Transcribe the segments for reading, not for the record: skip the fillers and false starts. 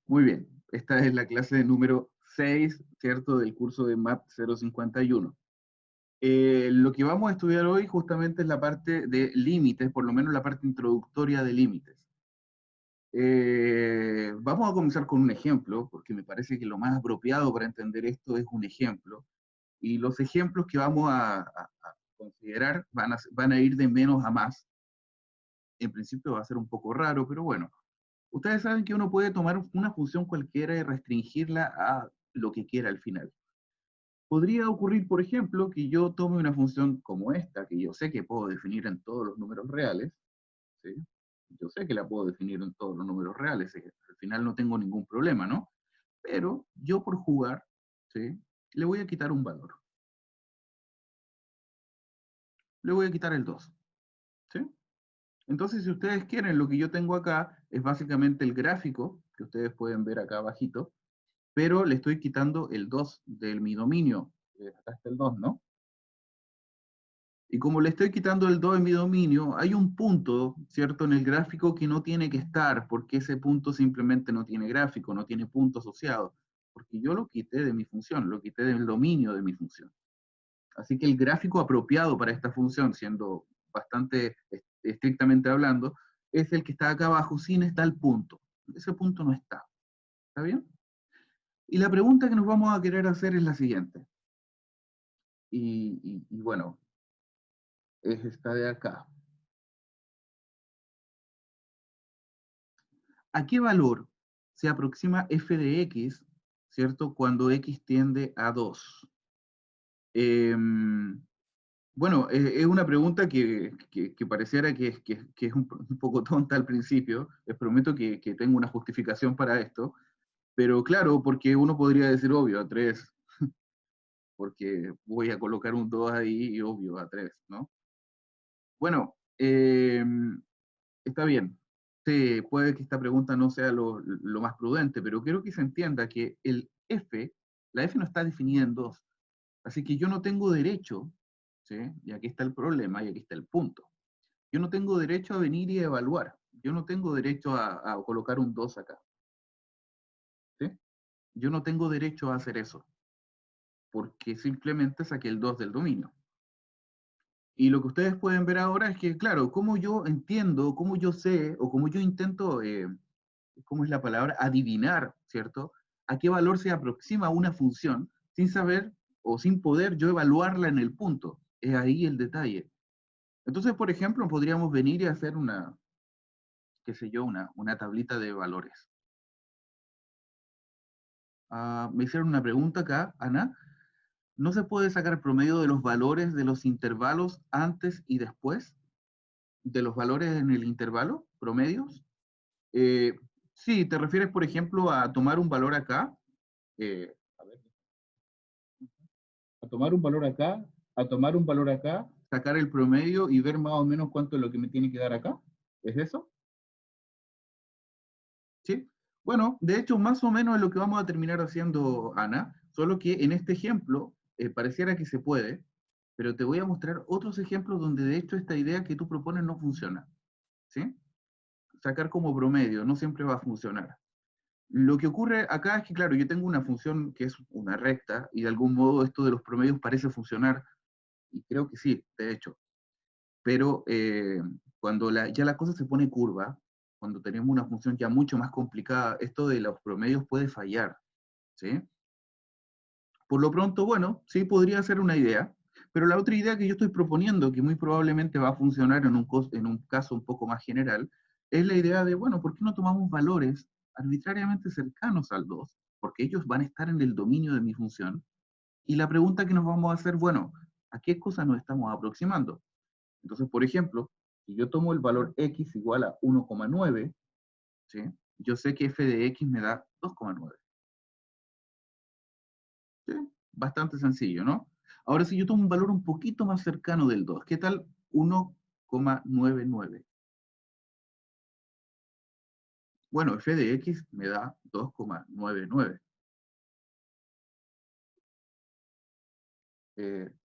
Muy bien, esta es la clase número 6, ¿cierto?, del curso de MAT 051. Lo que vamos a estudiar hoy justamente es la parte de límites, por lo menos la parte introductoria de límites. Vamos a comenzar con un ejemplo, porque me parece que lo más apropiado para entender esto es un ejemplo. Y los ejemplos que vamos a considerar van a ir de menos a más. En principio va a ser un poco raro, pero bueno. Ustedes saben que uno puede tomar una función cualquiera y restringirla a lo que quiera al final. Podría ocurrir, por ejemplo, que yo tome una función como esta, que yo sé que puedo definir en todos los números reales, ¿sí? Yo sé que la puedo definir en todos los números reales, al final no tengo ningún problema, ¿no? Pero yo por jugar, ¿sí?, le voy a quitar un valor. Le voy a quitar el 2, ¿sí? Entonces, si ustedes quieren, lo que yo tengo acá es básicamente el gráfico, que ustedes pueden ver acá abajito, pero le estoy quitando el 2 de mi dominio. Acá está el 2, ¿no? Y como le estoy quitando el 2 en mi dominio, hay un punto, ¿cierto?, en el gráfico que no tiene que estar, porque ese punto simplemente no tiene gráfico, no tiene punto asociado, porque yo lo quité de mi función, lo quité del dominio de mi función. Así que el gráfico apropiado para esta función, siendo bastante estrictamente hablando, es el que está acá abajo sin estar el punto. Ese punto no está. ¿Está bien? Y la pregunta que nos vamos a querer hacer es la siguiente. Y bueno, es esta de acá. ¿A qué valor se aproxima f de x, ¿cierto?, cuando x tiende a 2? Bueno, es una pregunta que pareciera que es un poco tonta al principio. Les prometo que tengo una justificación para esto. Pero claro, porque uno podría decir, obvio, a 3, porque voy a colocar un 2 ahí y obvio, a 3, ¿no? Bueno, está bien. Sí, puede que esta pregunta no sea lo más prudente, pero quiero que se entienda que la f no está definida en 2. Así que yo no tengo derecho, ¿sí? Y aquí está el problema y aquí está el punto. Yo no tengo derecho a venir y a evaluar. Yo no tengo derecho a colocar un 2 acá, ¿sí? Yo no tengo derecho a hacer eso, porque simplemente saqué el 2 del dominio. Y lo que ustedes pueden ver ahora es que, claro, cómo yo entiendo, cómo yo sé, o cómo yo intento, ¿cómo es la palabra? Adivinar, ¿cierto? A qué valor se aproxima una función sin saber o sin poder yo evaluarla en el punto. Es ahí el detalle. Entonces, por ejemplo, podríamos venir y hacer una, qué sé yo, una tablita de valores. Me hicieron una pregunta acá, Ana. ¿No se puede sacar promedio de los valores de los intervalos antes y después? ¿De los valores en el intervalo? ¿Promedios? Eh, sí, te refieres, por ejemplo, a tomar un valor acá. A ver, a tomar un valor acá, a tomar un valor acá, sacar el promedio y ver más o menos cuánto es lo que me tiene que dar acá. ¿Es eso? ¿Sí? Bueno, de hecho, más o menos es lo que vamos a terminar haciendo, Ana, solo que en este ejemplo pareciera que se puede, pero te voy a mostrar otros ejemplos donde de hecho esta idea que tú propones no funciona. ¿Sí? Sacar como promedio no siempre va a funcionar. Lo que ocurre acá es que, claro, yo tengo una función que es una recta y de algún modo esto de los promedios parece funcionar, y creo que sí, de hecho, pero cuando ya la cosa se pone curva, cuando tenemos una función ya mucho más complicada, esto de los promedios puede fallar, ¿sí? Por lo pronto, bueno, sí podría ser una idea, pero la otra idea que yo estoy proponiendo, que muy probablemente va a funcionar en un caso un poco más general, es la idea de, bueno, ¿por qué no tomamos valores arbitrariamente cercanos al 2? Porque ellos van a estar en el dominio de mi función. Y la pregunta que nos vamos a hacer, bueno, ¿a qué cosa nos estamos aproximando? Entonces, por ejemplo, si yo tomo el valor x igual a 1,9, ¿sí?, yo sé que f de x me da 2,9. ¿Sí? Bastante sencillo, ¿no? Ahora, si yo tomo un valor un poquito más cercano del 2, ¿qué tal 1,99? Bueno, f de x me da 2,99.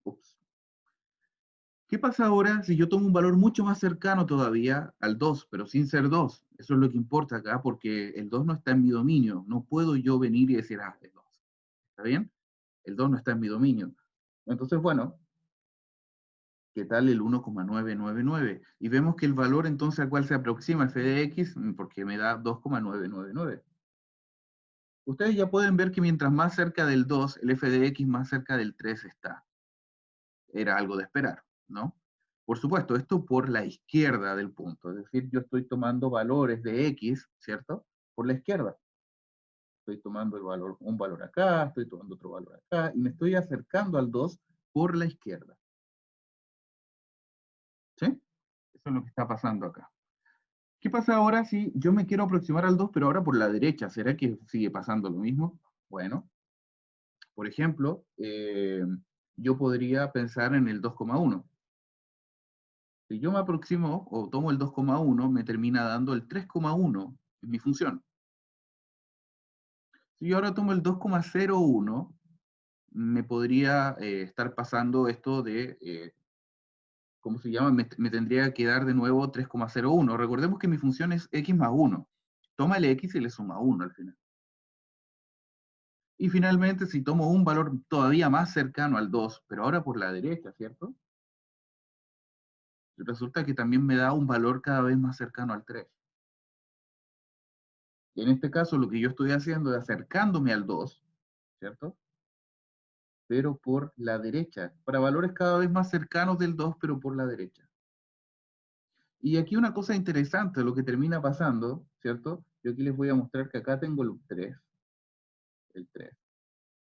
Ups. ¿Qué pasa ahora si yo tomo un valor mucho más cercano todavía al 2, pero sin ser 2? Eso es lo que importa acá, porque el 2 no está en mi dominio. No puedo yo venir y decir, ah, el 2. ¿Está bien? El 2 no está en mi dominio. Entonces, bueno, ¿qué tal el 1,999? Y vemos que el valor entonces al cual se aproxima f de x, porque me da 2,999. Ustedes ya pueden ver que mientras más cerca del 2, el f de x más cerca del 3 está. Era algo de esperar, ¿no? Por supuesto, esto por la izquierda del punto, es decir, yo estoy tomando valores de x, ¿cierto? Por la izquierda. Estoy tomando un valor acá, estoy tomando otro valor acá, y me estoy acercando al 2 por la izquierda. ¿Sí? Eso es lo que está pasando acá. ¿Qué pasa ahora si yo me quiero aproximar al 2, pero ahora por la derecha? ¿Será que sigue pasando lo mismo? Bueno, por ejemplo, yo podría pensar en el 2,1. Si yo me aproximo o tomo el 2,1, me termina dando el 3,1 en mi función. Si yo ahora tomo el 2,01, me podría estar pasando esto de, ¿cómo se llama? Me tendría que dar de nuevo 3,01. Recordemos que mi función es x más 1. Toma el x y le suma 1 al final. Y finalmente, si tomo un valor todavía más cercano al 2, pero ahora por la derecha, ¿cierto? Resulta que también me da un valor cada vez más cercano al 3. Y en este caso, lo que yo estoy haciendo es acercándome al 2, ¿cierto? Pero por la derecha, para valores cada vez más cercanos del 2, pero por la derecha. Y aquí una cosa interesante, lo que termina pasando, ¿cierto? Yo aquí les voy a mostrar que acá tengo el 3,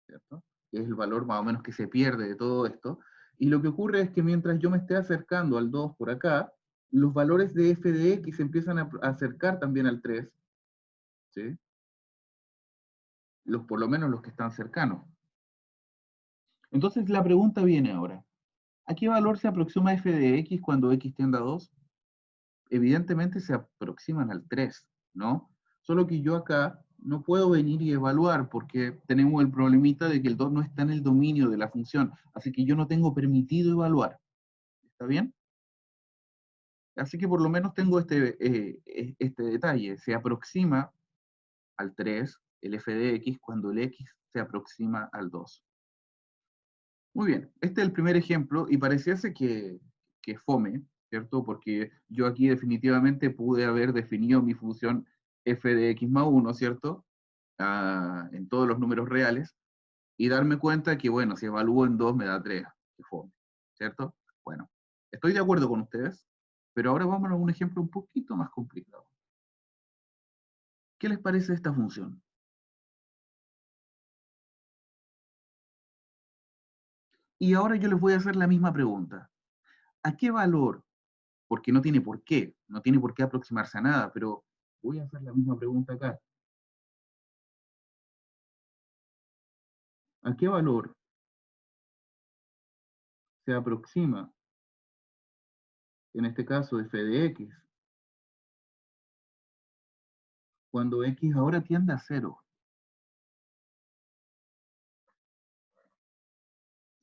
¿cierto? Que es el valor más o menos que se pierde de todo esto. Y lo que ocurre es que mientras yo me esté acercando al 2 por acá, los valores de f de x se empiezan a acercar también al 3, ¿sí? Por lo menos los que están cercanos. Entonces la pregunta viene ahora. ¿A qué valor se aproxima f de x cuando x tiende a 2? Evidentemente se aproximan al 3, ¿no? Solo que yo acá no puedo venir y evaluar porque tenemos el problemita de que el 2 no está en el dominio de la función, así que yo no tengo permitido evaluar. ¿Está bien? Así que por lo menos tengo este detalle. Se aproxima al 3, el f de x, cuando el x se aproxima al 2. Muy bien, este es el primer ejemplo y pareciese que fome, ¿cierto? Porque yo aquí definitivamente pude haber definido mi función f de x más 1, ¿cierto? En todos los números reales y darme cuenta que, bueno, si evalúo en 2 me da 3, que fome, ¿cierto? Bueno, estoy de acuerdo con ustedes, pero ahora vamos a un ejemplo un poquito más complicado. ¿Qué les parece esta función? Y ahora yo les voy a hacer la misma pregunta. ¿A qué valor? Porque no tiene por qué aproximarse a nada, pero voy a hacer la misma pregunta acá. ¿A qué valor se aproxima, en este caso, f de x, cuando x ahora tiende a 0?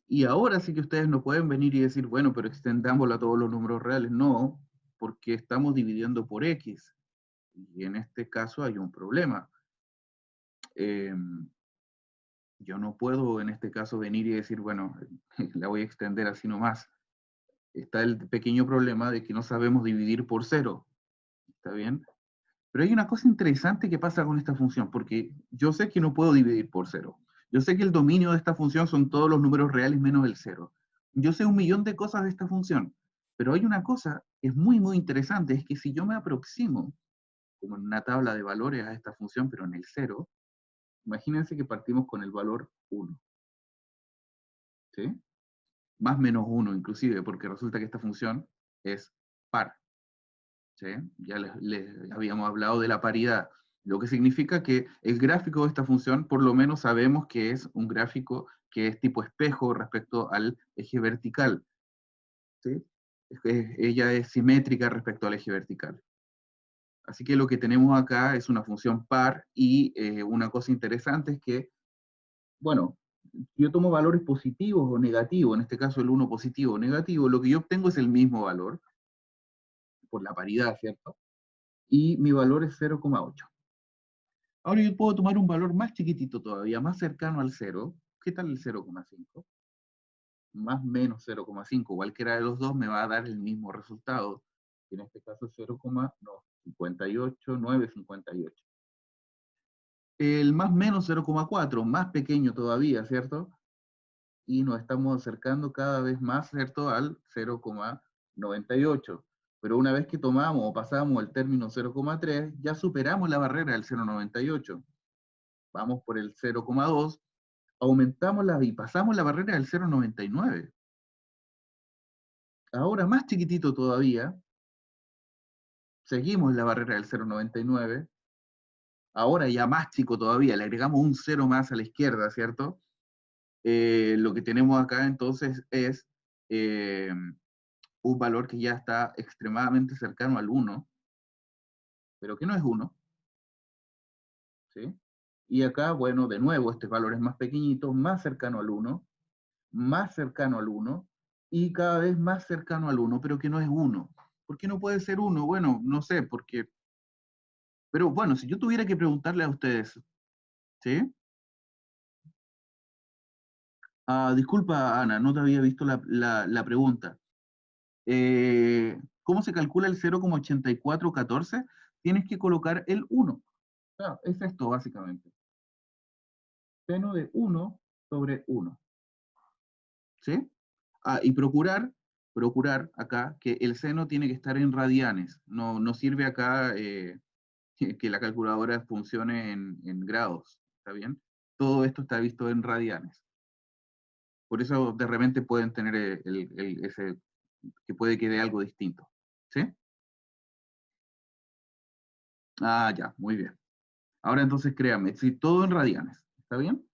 Y ahora sí que ustedes no pueden venir y decir, bueno, pero extendámoslo a todos los números reales. No, porque estamos dividiendo por x. Y en este caso hay un problema. Yo no puedo en este caso venir y decir, bueno, la voy a extender así nomás. Está el pequeño problema de que no sabemos dividir por 0. ¿Está bien? Pero hay una cosa interesante que pasa con esta función, porque yo sé que no puedo dividir por 0. Yo sé que el dominio de esta función son todos los números reales menos el 0. Yo sé un millón de cosas de esta función, pero hay una cosa que es muy, muy interesante, es que si yo me aproximo, como en una tabla de valores a esta función, pero en el 0, imagínense que partimos con el valor 1, ¿sí? Más menos 1 inclusive, porque resulta que esta función es par. ¿Sí? Ya les habíamos hablado de la paridad, lo que significa que el gráfico de esta función, por lo menos sabemos que es un gráfico que es tipo espejo respecto al eje vertical. ¿Sí? Ella es simétrica respecto al eje vertical. Así que lo que tenemos acá es una función par y una cosa interesante es que, bueno, yo tomo valores positivos o negativos, en este caso el 1 positivo o negativo, lo que yo obtengo es el mismo valor, por la paridad, ¿cierto? y mi valor es 0,8. Ahora yo puedo tomar un valor más chiquitito todavía, más cercano al 0. ¿Qué tal el 0,5? Más menos 0,5, cualquiera de los dos me va a dar el mismo resultado. En este caso 0,958. El más menos 0,4, más pequeño todavía, ¿cierto? Y nos estamos acercando cada vez más, ¿cierto?, al 0,98. Pero una vez que tomamos o pasamos el término 0,3, ya superamos la barrera del 0,98. Vamos por el 0,2, aumentamos y pasamos la barrera del 0,99. Ahora más chiquitito todavía, seguimos la barrera del 0,99. Ahora ya más chico todavía, le agregamos un 0 más a la izquierda, ¿cierto? Lo que tenemos acá entonces es un valor que ya está extremadamente cercano al 1, pero que no es 1, ¿sí? Y acá, bueno, de nuevo, este valor es más pequeñito, más cercano al 1, más cercano al 1, y cada vez más cercano al 1, pero que no es 1. ¿Por qué no puede ser 1? Bueno, no sé, porque... Pero bueno, si yo tuviera que preguntarle a ustedes, ¿sí? Disculpa, Ana, no te había visto la pregunta. ¿Cómo se calcula el 0,8414? Tienes que colocar el 1. Claro, es esto básicamente. Seno de 1 sobre 1. ¿Sí? Y procurar acá que el seno tiene que estar en radianes. No, no sirve acá que la calculadora funcione en grados. ¿Está bien? Todo esto está visto en radianes. Por eso de repente pueden tener ese, que puede que dé algo distinto. ¿Sí? Ya, muy bien. Ahora entonces créanme, sí, todo en radianes. ¿Está bien?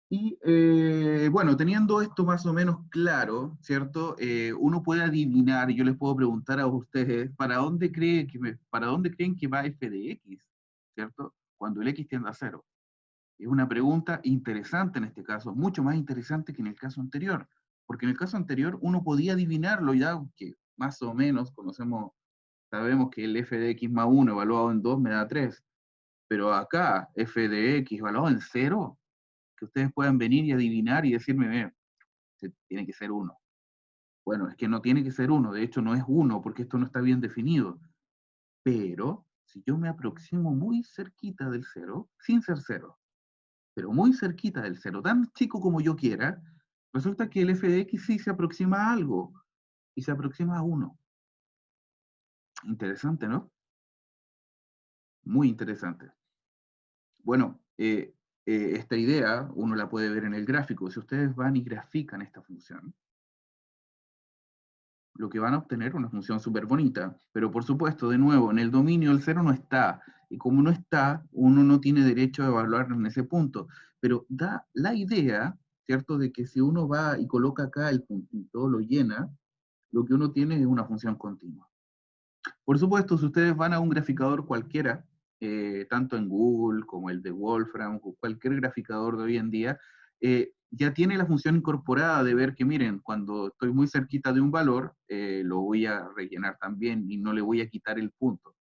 Y bueno, teniendo esto más o menos claro, ¿cierto? Uno puede adivinar, y yo les puedo preguntar a ustedes, ¿para dónde creen que va f de x? ¿Cierto? Cuando el x tiende a cero. Es una pregunta interesante en este caso, mucho más interesante que en el caso anterior, porque en el caso anterior uno podía adivinarlo ya, que más o menos sabemos que el f de x más 1 evaluado en 2 me da 3, pero acá f de x evaluado en cero, que ustedes puedan venir y adivinar y decirme, tiene que ser 1. Bueno, es que no tiene que ser 1, de hecho no es 1 porque esto no está bien definido. Pero si yo me aproximo muy cerquita del 0, sin ser 0, pero muy cerquita del 0, tan chico como yo quiera, resulta que el f de x sí se aproxima a algo, y se aproxima a 1. Interesante, ¿no? Muy interesante. Bueno, esta idea uno la puede ver en el gráfico. Si ustedes van y grafican esta función, lo que van a obtener es una función súper bonita. Pero por supuesto, de nuevo, en el dominio el cero no está. Y como no está, uno no tiene derecho a evaluarlo en ese punto. Pero da la idea, ¿cierto?, de que si uno va y coloca acá el puntito, lo llena, lo que uno tiene es una función continua. Por supuesto, si ustedes van a un graficador cualquiera, tanto en Google como el de Wolfram o cualquier graficador de hoy en día, ya tiene la función incorporada de ver que, miren, cuando estoy muy cerquita de un valor, lo voy a rellenar también y no le voy a quitar el punto.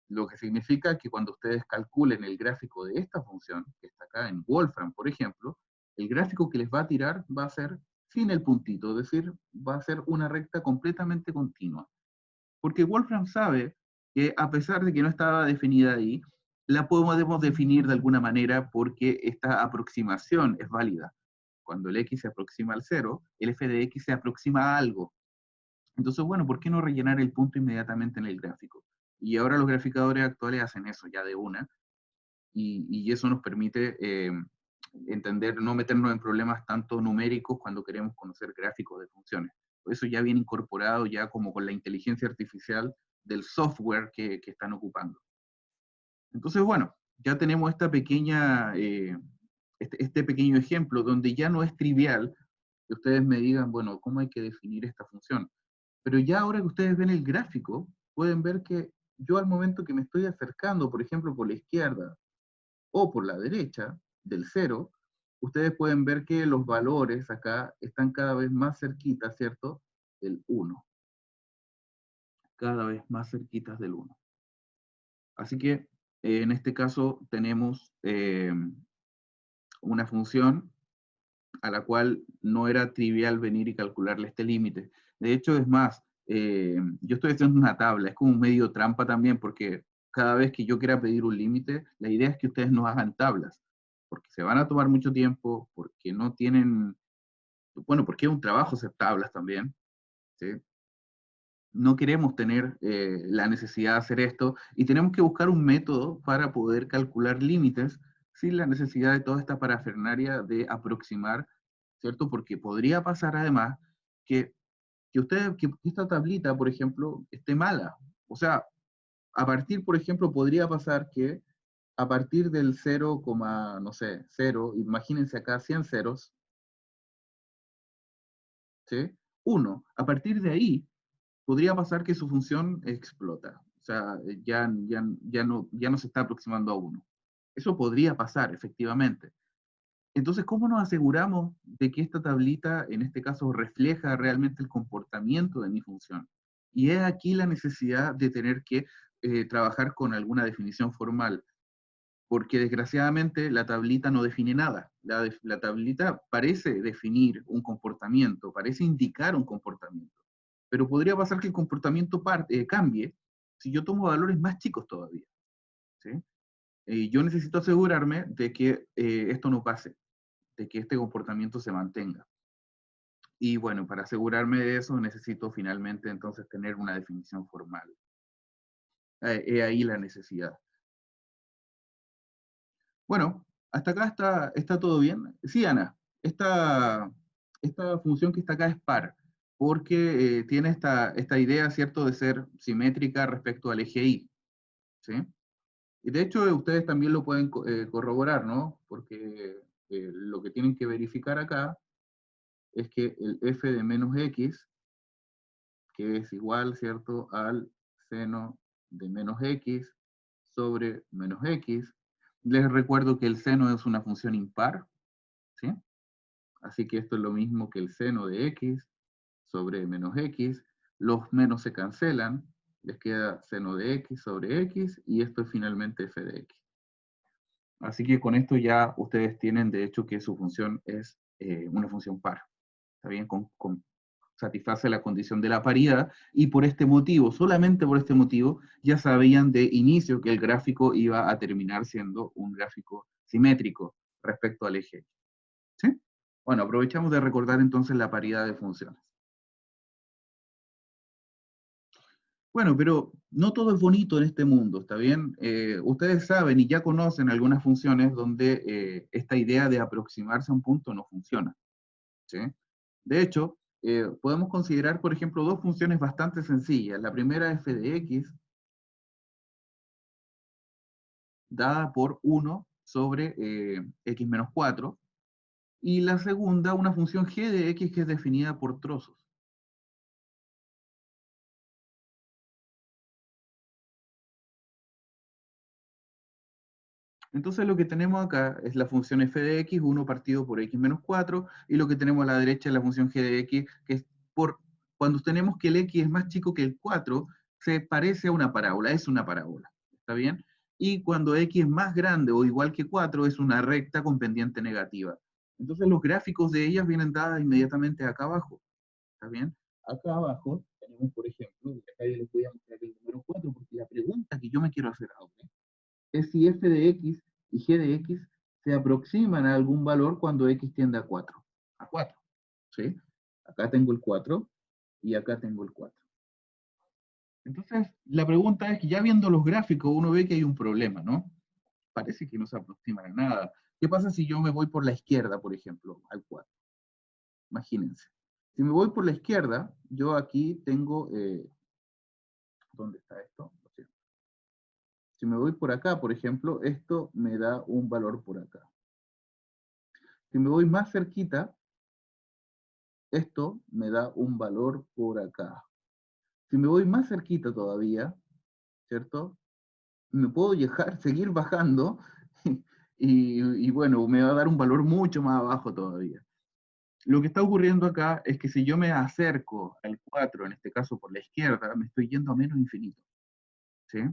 Lo que significa que cuando ustedes calculen el gráfico de esta función, que está acá en Wolfram, por ejemplo, el gráfico que les va a tirar va a ser sin el puntito, es decir, va a ser una recta completamente continua. Porque Wolfram sabe que a pesar de que no estaba definida ahí, la podemos definir de alguna manera porque esta aproximación es válida. Cuando el x se aproxima al cero, el f de x se aproxima a algo. Entonces, bueno, ¿por qué no rellenar el punto inmediatamente en el gráfico? Y ahora los graficadores actuales hacen eso ya de una, y eso nos permite entender, no meternos en problemas tanto numéricos cuando queremos conocer gráficos de funciones. Eso ya viene incorporado ya como con la inteligencia artificial del software que están ocupando. Entonces, bueno, ya tenemos este pequeño ejemplo donde ya no es trivial que ustedes me digan, bueno, ¿cómo hay que definir esta función? Pero ya ahora que ustedes ven el gráfico, pueden ver que yo al momento que me estoy acercando, por ejemplo, por la izquierda o por la derecha del cero, ustedes pueden ver que los valores acá están cada vez más cerquitas, ¿cierto? Del 1. Cada vez más cerquitas del 1. Así que en este caso tenemos una función a la cual no era trivial venir y calcularle este límite. De hecho, es más, yo estoy haciendo una tabla, es como un medio trampa también, porque cada vez que yo quiera pedir un límite, la idea es que ustedes no hagan tablas, porque se van a tomar mucho tiempo, porque no tienen, bueno, porque es un trabajo hacer tablas también, ¿sí? No queremos tener la necesidad de hacer esto y tenemos que buscar un método para poder calcular límites sin la necesidad de toda esta parafernaria de aproximar, ¿cierto? Porque podría pasar además que, que esta tablita, por ejemplo, esté mala. O sea, a partir, por ejemplo, podría pasar que a partir del 0, no sé, 0, imagínense acá 100 ceros, ¿sí? 1. A partir de ahí, podría pasar que su función explota. O sea, ya no se está aproximando a uno. Eso podría pasar, efectivamente. Entonces, ¿cómo nos aseguramos de que esta tablita, en este caso, refleja realmente el comportamiento de mi función? Y es aquí la necesidad de tener que trabajar con alguna definición formal, porque desgraciadamente la tablita no define nada. La tablita parece definir un comportamiento, parece indicar un comportamiento, pero podría pasar que el comportamiento cambie si yo tomo valores más chicos todavía. ¿Sí? Yo necesito asegurarme de que esto no pase, de que este comportamiento se mantenga. Y bueno, para asegurarme de eso necesito finalmente entonces tener una definición formal. He ahí la necesidad. Bueno, hasta acá está todo bien. Sí, Ana, esta función que está acá es par, porque tiene esta idea, ¿cierto?, de ser simétrica respecto al eje Y, ¿sí? Y de hecho, ustedes también lo pueden corroborar, ¿no? Porque lo que tienen que verificar acá es que el f de menos x, que es igual, ¿cierto?, al seno de menos x sobre menos x. Les recuerdo que el seno es una función impar, ¿sí? Así que esto es lo mismo que el seno de x sobre menos x. Los menos se cancelan, les queda seno de x sobre x, y esto es finalmente f de x. Así que con esto ya ustedes tienen, de hecho, que su función es una función par. ¿Está bien? Satisface la condición de la paridad, y por este motivo, solamente por este motivo, ya sabían de inicio que el gráfico iba a terminar siendo un gráfico simétrico respecto al eje. ¿Sí? Bueno, aprovechamos de recordar entonces la paridad de funciones. Bueno, pero no todo es bonito en este mundo, ¿está bien? Ustedes saben y ya conocen algunas funciones donde esta idea de aproximarse a un punto no funciona, ¿sí? De hecho, podemos considerar, por ejemplo, dos funciones bastante sencillas. La primera f de x, dada por 1 sobre x menos 4, y la segunda, una función g de x que es definida por trozos. Entonces lo que tenemos acá es la función f de x, 1 partido por x menos 4, y lo que tenemos a la derecha es la función g de x, que es por, cuando tenemos que el x es más chico que el 4, se parece a una parábola, es una parábola, ¿está bien? Y cuando x es más grande o igual que 4, es una recta con pendiente negativa. Entonces los gráficos de ellas vienen dadas inmediatamente acá abajo, ¿está bien? Acá abajo tenemos, por ejemplo, y acá yo les voy a mostrar el número 4, porque la pregunta que yo me quiero hacer ahora es si f de x y g de x se aproximan a algún valor cuando x tiende a 4. A 4, ¿sí? Acá tengo el 4 y acá tengo el 4. Entonces, la pregunta es que ya viendo los gráficos uno ve que hay un problema, ¿no? Parece que no se aproximan a nada. ¿Qué pasa si yo me voy por la izquierda, por ejemplo, al 4? Imagínense. Si me voy por la izquierda, yo aquí tengo, ¿dónde está esto? Si me voy por acá, por ejemplo, esto me da un valor por acá. Si me voy más cerquita, esto me da un valor por acá. Si me voy más cerquita todavía, ¿cierto? Me puedo seguir bajando y bueno, me va a dar un valor mucho más abajo todavía. Lo que está ocurriendo acá es que si yo me acerco al 4, en este caso por la izquierda, me estoy yendo a menos infinito, ¿sí?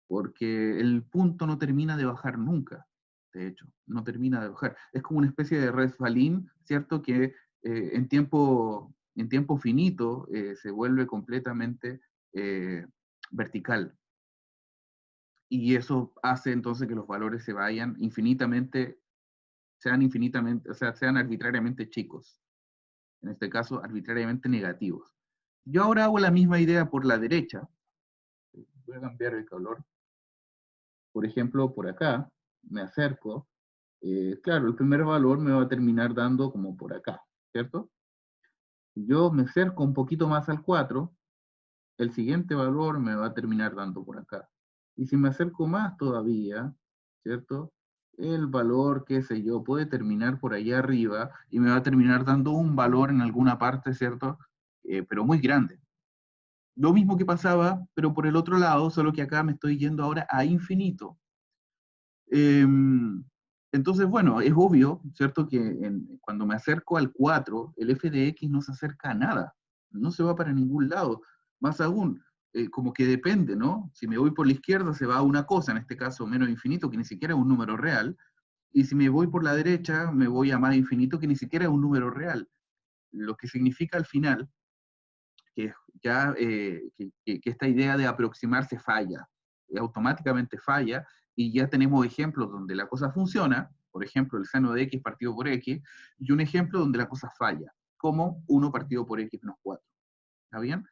porque el punto no termina de bajar nunca, de hecho, no termina de bajar. Es como una especie de resbalín, ¿cierto? Que en tiempo finito se vuelve completamente vertical. Y eso hace entonces que los valores se vayan infinitamente, sean infinitamente, o sea, sean arbitrariamente chicos. En este caso, arbitrariamente negativos. Yo ahora hago la misma idea por la derecha. Voy a cambiar el color. Por ejemplo, por acá, me acerco. Claro, el primer valor me va a terminar dando como por acá, ¿cierto? Si yo me acerco un poquito más al 4, el siguiente valor me va a terminar dando por acá. Y si me acerco más todavía, ¿cierto? El valor, qué sé yo, puede terminar por allá arriba y me va a terminar dando un valor en alguna parte, ¿cierto? Pero muy grande. Lo mismo que pasaba, pero por el otro lado, solo que acá me estoy yendo ahora a infinito. Entonces, bueno, es obvio, ¿cierto? Que cuando me acerco al 4, el f de x no se acerca a nada, no se va para ningún lado. Más aún, como que depende, ¿no? Si me voy por la izquierda se va a una cosa, en este caso menos infinito, que ni siquiera es un número real, y si me voy por la derecha me voy a más infinito, que ni siquiera es un número real. Lo que significa al final que ya que esta idea de aproximarse falla, automáticamente falla, y ya tenemos ejemplos donde la cosa funciona, por ejemplo, el seno de x partido por x, y un ejemplo donde la cosa falla, como 1 partido por x menos 4. ¿Está bien?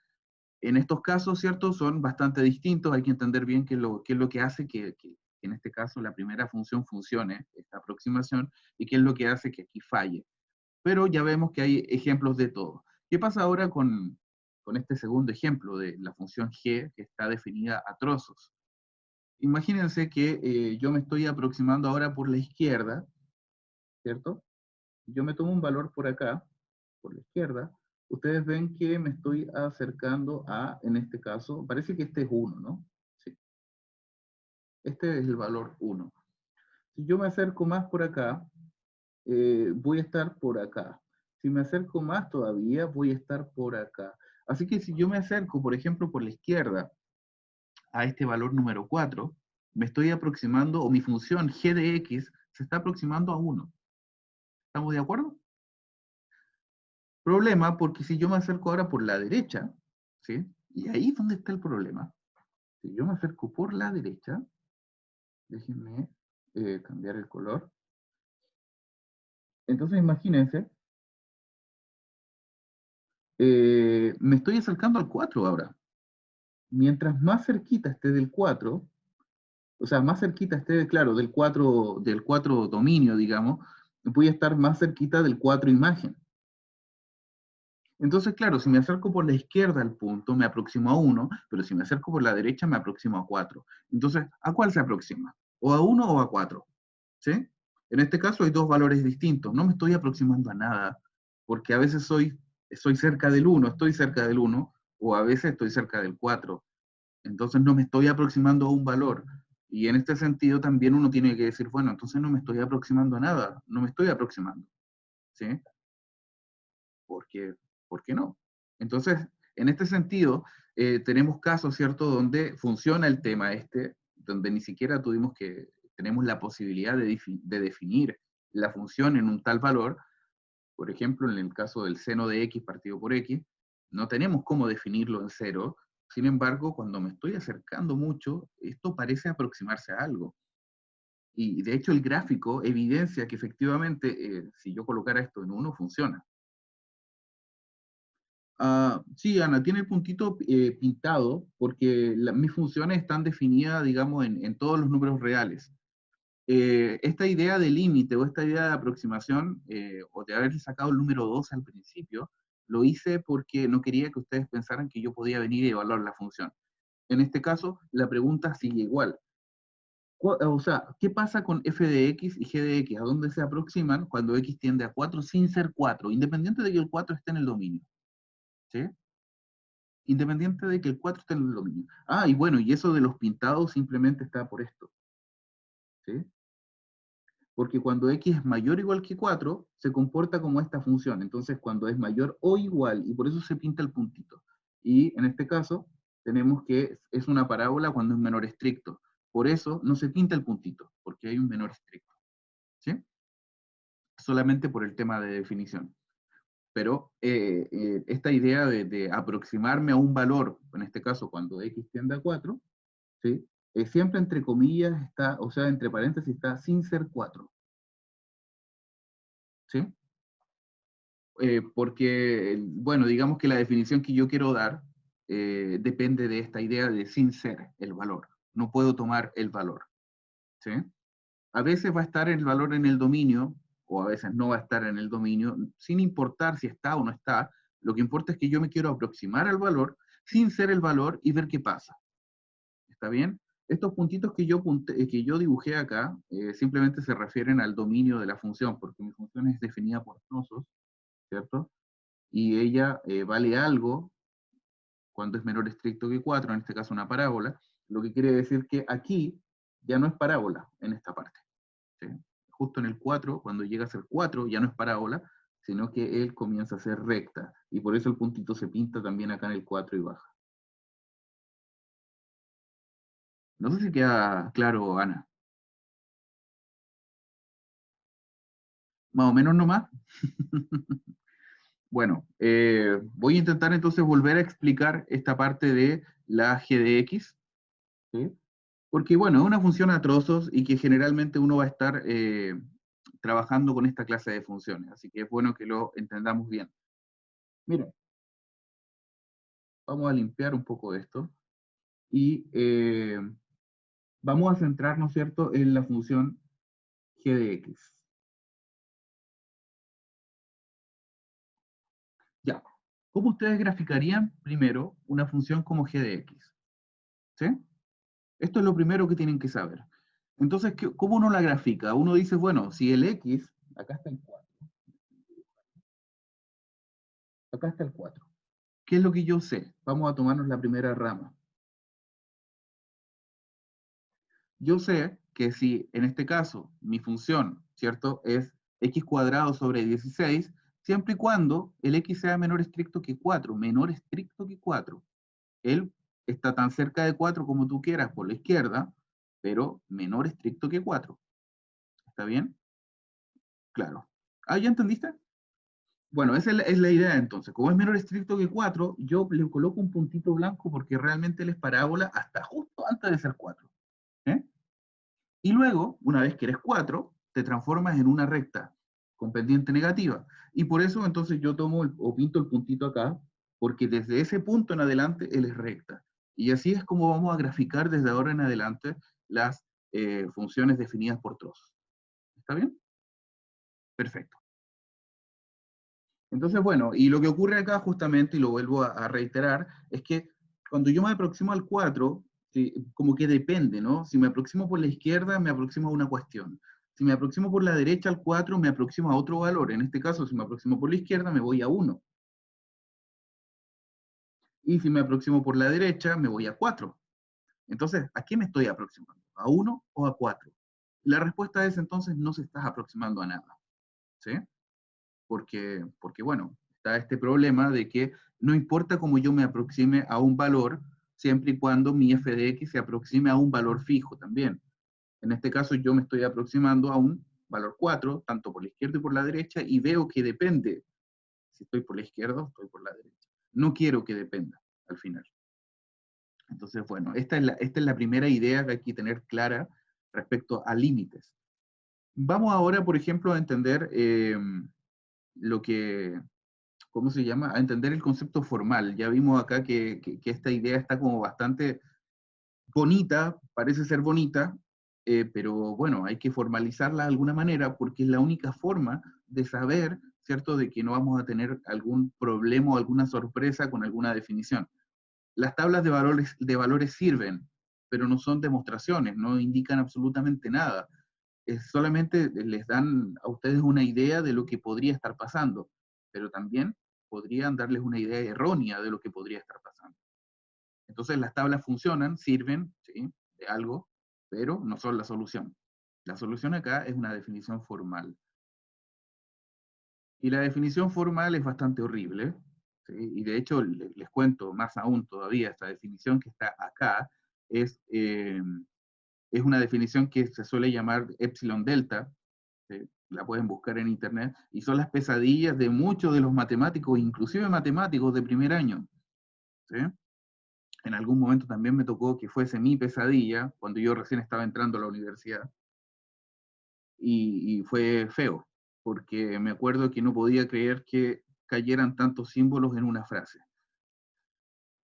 En estos casos, ¿cierto? Son bastante distintos, hay que entender bien qué es lo que hace que en este caso la primera función funcione, esta aproximación, y qué es lo que hace que aquí falle. Pero ya vemos que hay ejemplos de todo. ¿Qué pasa ahora con este segundo ejemplo de la función g que está definida a trozos? Imagínense que yo me estoy aproximando ahora por la izquierda, ¿cierto? Yo me tomo un valor por acá, por la izquierda. Ustedes ven que me estoy acercando a, en este caso, parece que este es 1, ¿no? Sí. Este es el valor 1. Si yo me acerco más por acá, voy a estar por acá. Si me acerco más todavía, voy a estar por acá. Así que si yo me acerco, por ejemplo, por la izquierda a este valor número 4, me estoy aproximando, o mi función g de x se está aproximando a 1. ¿Estamos de acuerdo? Problema, porque si yo me acerco ahora por la derecha, ¿sí? Y ahí es donde está el problema. Si yo me acerco por la derecha, déjenme cambiar el color. Entonces imagínense, me estoy acercando al 4 ahora. Mientras más cerquita esté del 4, o sea, más cerquita esté, claro, del 4 dominio, digamos, voy a estar más cerquita del 4 imagen. Entonces, claro, si me acerco por la izquierda al punto, me aproximo a 1, pero si me acerco por la derecha, me aproximo a 4. Entonces, ¿a cuál se aproxima? ¿O a 1 o a 4? ¿Sí? En este caso hay dos valores distintos. No me estoy aproximando a nada, porque a veces soy cerca del 1, estoy cerca del 1, o a veces estoy cerca del 4. Entonces no me estoy aproximando a un valor. Y en este sentido también uno tiene que decir, bueno, entonces no me estoy aproximando a nada, no me estoy aproximando. ¿Sí? Porque, ¿por qué no? Entonces, en este sentido, tenemos casos, ¿cierto?, donde funciona el tema este, donde ni siquiera tenemos la posibilidad de definir la función en un tal valor. Por ejemplo, en el caso del seno de x partido por x, no tenemos cómo definirlo en cero. Sin embargo, cuando me estoy acercando mucho, esto parece aproximarse a algo. Y de hecho el gráfico evidencia que efectivamente, si yo colocara esto en 1, funciona. Sí, Ana, tiene el puntito pintado porque mis funciones están definidas, digamos, en todos los números reales. Esta idea de límite o esta idea de aproximación, o de haber sacado el número 2 al principio, lo hice porque no quería que ustedes pensaran que yo podía venir y evaluar la función. En este caso, la pregunta sigue igual. O sea, ¿qué pasa con f de x y g de x? ¿A dónde se aproximan cuando x tiende a 4 sin ser 4? Independiente de que el 4 esté en el dominio. ¿Sí? Independiente de que el 4 esté en el dominio. Ah, y bueno, y eso de los pintados simplemente está por esto. ¿Sí? Porque cuando x es mayor o igual que 4, se comporta como esta función. Entonces, cuando es mayor o igual, y por eso se pinta el puntito. Y en este caso, tenemos que es una parábola cuando es menor estricto. Por eso no se pinta el puntito, porque hay un menor estricto. ¿Sí? Solamente por el tema de definición. Pero esta idea de aproximarme a un valor, en este caso cuando x tiende a 4, ¿sí? Siempre entre comillas está, o sea, entre paréntesis está sin ser 4. ¿Sí? Porque, bueno, digamos que la definición que yo quiero dar depende de esta idea de sin ser el valor. No puedo tomar el valor. ¿Sí? A veces va a estar el valor en el dominio, o a veces no va a estar en el dominio, sin importar si está o no está. Lo que importa es que yo me quiero aproximar al valor sin ser el valor y ver qué pasa. ¿Está bien? Estos puntitos que yo dibujé acá simplemente se refieren al dominio de la función, porque mi función es definida por trozos, ¿cierto? Y ella vale algo cuando es menor estricto que 4, en este caso una parábola, lo que quiere decir que aquí ya no es parábola en esta parte. ¿Sí? Justo en el 4, cuando llega a ser 4, ya no es parábola, sino que él comienza a ser recta, y por eso el puntito se pinta también acá en el 4 y baja. No sé si queda claro, Ana. Más o menos nomás. Bueno, voy a intentar entonces volver a explicar esta parte de la g de x, ¿sí? Porque bueno, es una función a trozos y que generalmente uno va a estar trabajando con esta clase de funciones, así que es bueno que lo entendamos bien. Mira, vamos a limpiar un poco esto y vamos a centrarnos, ¿cierto?, en la función g de x. Ya, ¿cómo ustedes graficarían primero una función como g de x? ¿Sí? Esto es lo primero que tienen que saber. Entonces, ¿cómo uno la grafica? Uno dice, bueno, si el x, acá está el 4, acá está el 4. ¿Qué es lo que yo sé? Vamos a tomarnos la primera rama. Yo sé que si en este caso mi función, ¿cierto?, es x cuadrado sobre 16, siempre y cuando el x sea menor estricto que 4, menor estricto que 4. Él está tan cerca de 4 como tú quieras por la izquierda, pero menor estricto que 4. ¿Está bien? Claro. ¿Ah, ya entendiste? Bueno, esa es la idea entonces. Como es menor estricto que 4, yo le coloco un puntito blanco porque realmente él es parábola hasta justo antes de ser 4. ¿Eh? Y luego, una vez que eres 4, te transformas en una recta con pendiente negativa. Y por eso entonces yo tomo o pinto el puntito acá, porque desde ese punto en adelante él es recta. Y así es como vamos a graficar desde ahora en adelante las funciones definidas por trozos. ¿Está bien? Perfecto. Entonces, bueno, y lo que ocurre acá justamente, y lo vuelvo a reiterar, es que cuando yo me aproximo al 4, como que depende, ¿no? Si me aproximo por la izquierda, me aproximo a una cuestión. Si me aproximo por la derecha al 4, me aproximo a otro valor. En este caso, si me aproximo por la izquierda, me voy a 1. Y si me aproximo por la derecha, me voy a 4. Entonces, ¿a qué me estoy aproximando? ¿A 1 o a 4? La respuesta es entonces no se estás aproximando a nada. ¿Sí? Porque bueno, está este problema de que no importa cómo yo me aproxime a un valor, siempre y cuando mi f de x se aproxime a un valor fijo también. En este caso yo me estoy aproximando a un valor 4, tanto por la izquierda y por la derecha, y veo que depende si estoy por la izquierda o estoy por la derecha. No quiero que dependa al final. Entonces, bueno, esta es la primera idea que hay que tener clara respecto a límites. Vamos ahora, por ejemplo, a entender lo que, ¿cómo se llama? A entender el concepto formal. Ya vimos acá que esta idea está como bastante bonita, parece ser bonita, pero bueno, hay que formalizarla de alguna manera porque es la única forma de saber, ¿cierto?, de que no vamos a tener algún problema o alguna sorpresa con alguna definición. Las tablas de valores sirven, pero no son demostraciones, no indican absolutamente nada. Solamente les dan a ustedes una idea de lo que podría estar pasando, pero también podrían darles una idea errónea de lo que podría estar pasando. Entonces las tablas funcionan, sirven, ¿sí?, de algo, pero no son la solución. La solución acá es una definición formal. Y la definición formal es bastante horrible, ¿sí? Y de hecho, les cuento más aún todavía, esta definición que está acá es una definición que se suele llamar epsilon delta, ¿sí? La pueden buscar en internet, y son las pesadillas de muchos de los matemáticos, inclusive matemáticos de primer año, ¿sí? En algún momento también me tocó que fuese mi pesadilla, cuando yo recién estaba entrando a la universidad, y fue feo, porque me acuerdo que no podía creer que cayeran tantos símbolos en una frase.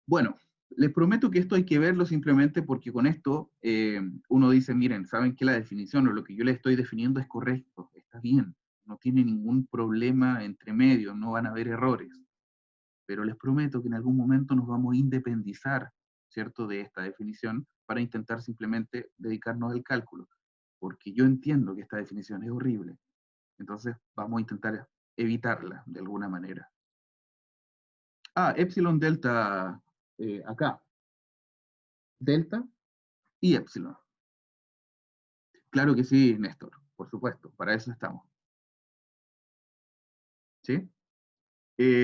Bueno, les prometo que esto hay que verlo simplemente porque con esto uno dice, miren, saben que la definición o lo que yo les estoy definiendo es correcto, está bien, no tiene ningún problema entre medio, no van a haber errores, pero les prometo que en algún momento nos vamos a independizar, ¿cierto?, de esta definición para intentar simplemente dedicarnos al cálculo, porque yo entiendo que esta definición es horrible, entonces vamos a intentar evitarla de alguna manera. Ah, epsilon delta acá. Delta y epsilon. Claro que sí, Néstor, por supuesto, para eso estamos. ¿Sí?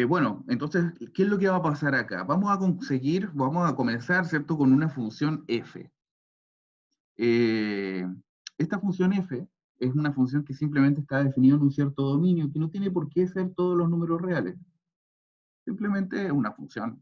Bueno, entonces, ¿qué es lo que va a pasar acá? Vamos a comenzar, ¿cierto?, con una función f. Esta función f es una función que simplemente está definida en un cierto dominio, que no tiene por qué ser todos los números reales. Simplemente es una función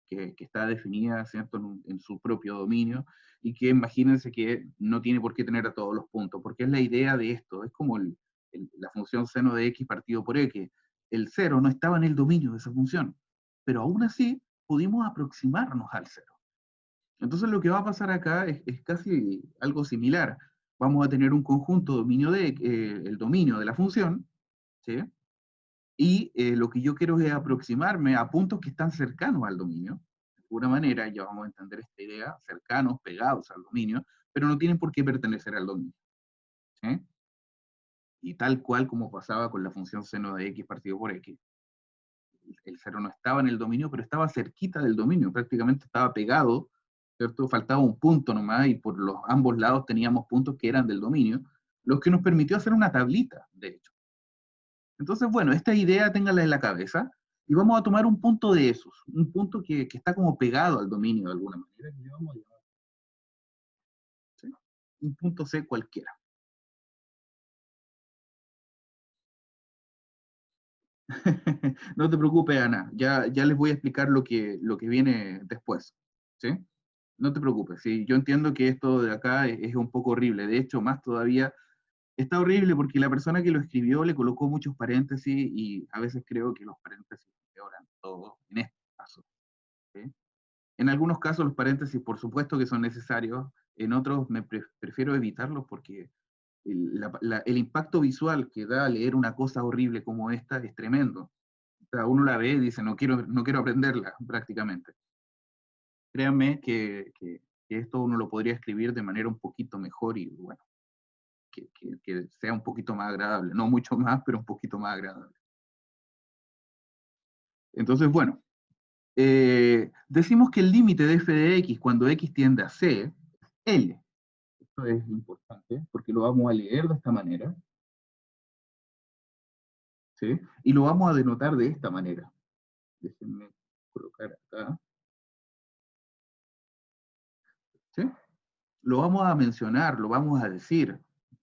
que está definida, ¿cierto?, en su propio dominio, y que imagínense que no tiene por qué tener a todos los puntos, porque es la idea de esto, es como la función seno de x partido por x. El cero no estaba en el dominio de esa función, pero aún así pudimos aproximarnos al cero. Entonces lo que va a pasar acá es casi algo similar. Vamos a tener un conjunto dominio el dominio de la función, ¿sí? Y lo que yo quiero es aproximarme a puntos que están cercanos al dominio. De alguna manera, ya vamos a entender esta idea, cercanos, pegados al dominio, pero no tienen por qué pertenecer al dominio, ¿sí? Y tal cual como pasaba con la función seno de x partido por x. El cero no estaba en el dominio, pero estaba cerquita del dominio, prácticamente estaba pegado, ¿cierto? Faltaba un punto nomás, y por los ambos lados teníamos puntos que eran del dominio, lo que nos permitió hacer una tablita, de hecho. Entonces, bueno, esta idea ténganla en la cabeza y vamos a tomar un punto de esos, un punto que está como pegado al dominio de alguna manera, que le vamos a llamar, ¿sí? Un punto C cualquiera. No te preocupes, Ana, ya les voy a explicar lo que viene después, ¿sí? No te preocupes, ¿sí? Yo entiendo que esto de acá es un poco horrible, de hecho, más todavía, está horrible porque la persona que lo escribió le colocó muchos paréntesis y a veces creo que los paréntesis empeoran todo en este caso, ¿sí? En algunos casos los paréntesis por supuesto que son necesarios, en otros prefiero evitarlos porque el impacto visual que da leer una cosa horrible como esta es tremendo. O sea, uno la ve y dice, no quiero aprenderla prácticamente. Créanme que esto uno lo podría escribir de manera un poquito mejor y bueno, que sea un poquito más agradable. No mucho más, pero un poquito más agradable. Entonces, bueno, decimos que el límite de f de x cuando x tiende a c es L. Esto es importante porque lo vamos a leer de esta manera, ¿sí? Y lo vamos a denotar de esta manera. Déjenme colocar acá, ¿sí? Lo vamos a mencionar, lo vamos a decir